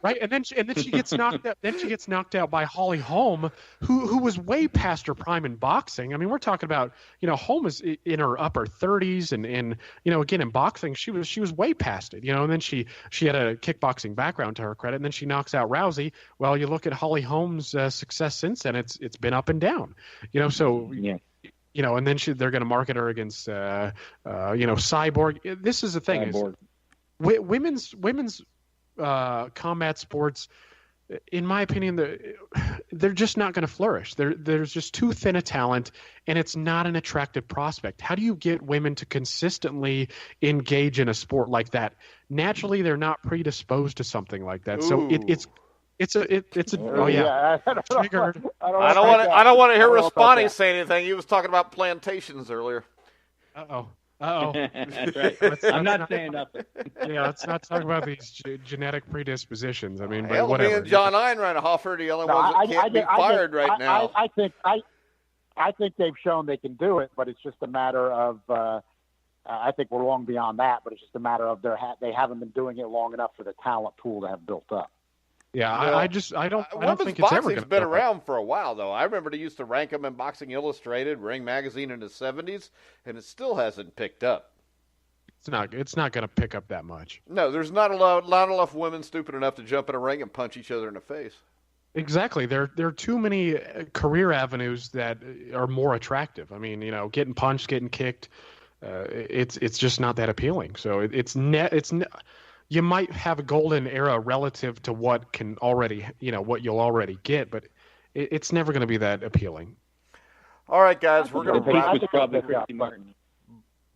Speaker 2: Right, and then she gets knocked out. Then she gets knocked out by Holly Holm, who was way past her prime in boxing. We're talking about Holm is in her upper 30s, and again in boxing she was way past it. And then she had a kickboxing background to her credit, and then she knocks out Rousey. Well, you look at Holly Holm's success since then; it's been up and down. So yeah. And then they're going to market her against Cyborg. This is the thing. Cyborg. Women's combat sports, in my opinion, they're just not going to flourish. There's just too thin a talent, and it's not an attractive prospect. How do you get women to consistently engage in a sport like that? Naturally, they're not predisposed to something like that. So it's a oh yeah.
Speaker 1: I don't want to hear Raspanti say anything. He was talking about plantations earlier.
Speaker 2: Uh-oh.
Speaker 4: That's right. I'm not saying nothing.
Speaker 2: Yeah, let's not talk about these genetic predispositions. But
Speaker 1: hell,
Speaker 2: whatever.
Speaker 1: Me and John Einreinhofer, the only ones that can't be fired right now.
Speaker 3: I think they've shown they can do it, but it's just a matter of. I think we're long beyond that, but it's just a matter of they haven't been doing it long enough for the talent pool to have built up.
Speaker 2: Yeah, I don't think it's ever going to
Speaker 1: been around for a while, though. I remember they used to rank them in Boxing Illustrated, Ring Magazine in the 70s, and it still hasn't picked up.
Speaker 2: It's not going to pick up that much.
Speaker 1: No, there's not enough women stupid enough to jump in a ring and punch each other in the face.
Speaker 2: Exactly. There are too many career avenues that are more attractive. Getting punched, getting kicked, it's just not that appealing. So you might have a golden era relative to what can already, what you'll already get, but it's never going to be that appealing.
Speaker 1: All right, guys, we're going to
Speaker 4: wrap it up. Probably Christy Martin.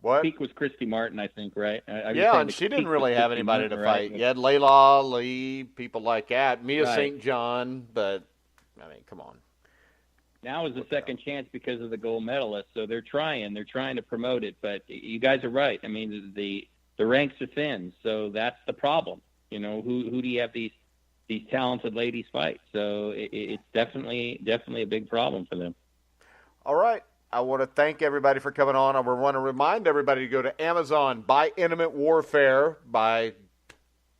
Speaker 1: What?
Speaker 4: Peak was Christy Martin, I think, right?
Speaker 1: And she didn't really have anybody to fight. You had Layla Ali, people like that, Mia St. John, but come on.
Speaker 4: Now is the second chance because of the gold medalist, so they're trying to promote it, but you guys are right. The ranks are thin, so that's the problem. Who do you have these talented ladies fight? So it's definitely a big problem for them.
Speaker 1: All right. I want to thank everybody for coming on. I want to remind everybody to go to Amazon, buy Intimate Warfare by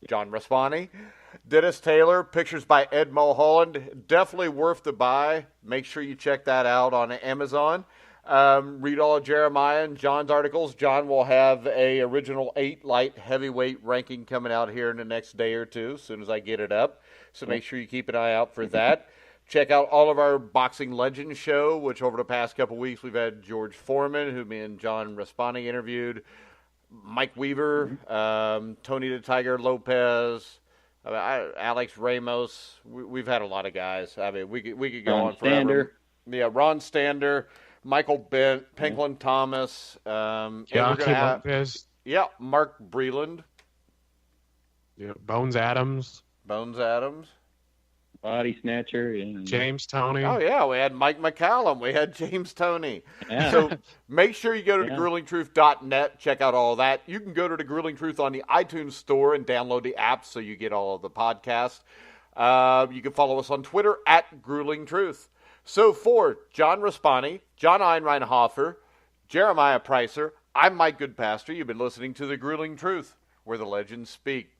Speaker 1: John Raspanti. Dennis Taylor, pictures by Ed Mulholland. Definitely worth the buy. Make sure you check that out on Amazon. Read all of Jeremiah and John's articles. John will have a original 8 light heavyweight ranking coming out here in the next day or two as soon as I get it up. So make sure you keep an eye out for that. Check out all of our Boxing Legends show, which over the past couple weeks we've had George Foreman, who me and John Raspanti interviewed, Mike Weaver, Tony the Tiger Lopez, Alex Ramos. We've had a lot of guys. We could go on forever.
Speaker 4: Stander.
Speaker 1: Yeah, Ron Stander. Michael Bent, Penguin Thomas,
Speaker 2: Lopez.
Speaker 1: Yeah, Mark Breland.
Speaker 2: Yeah, Bones Adams.
Speaker 4: Body Snatcher.
Speaker 2: James Toney.
Speaker 1: Oh, yeah, we had Mike McCallum. We had James Toney. Yeah. So make sure you go to thegruelingtruth.net, check out all of that. You can go to The Grueling Truth on the iTunes Store and download the app so you get all of the podcasts. You can follow us on Twitter at Grueling Truth. So for John Raspanti, John Einreinhofer, Jeremiah Preisser, I'm Mike Goodpaster. You've been listening to The Grueling Truth, where the legends speak.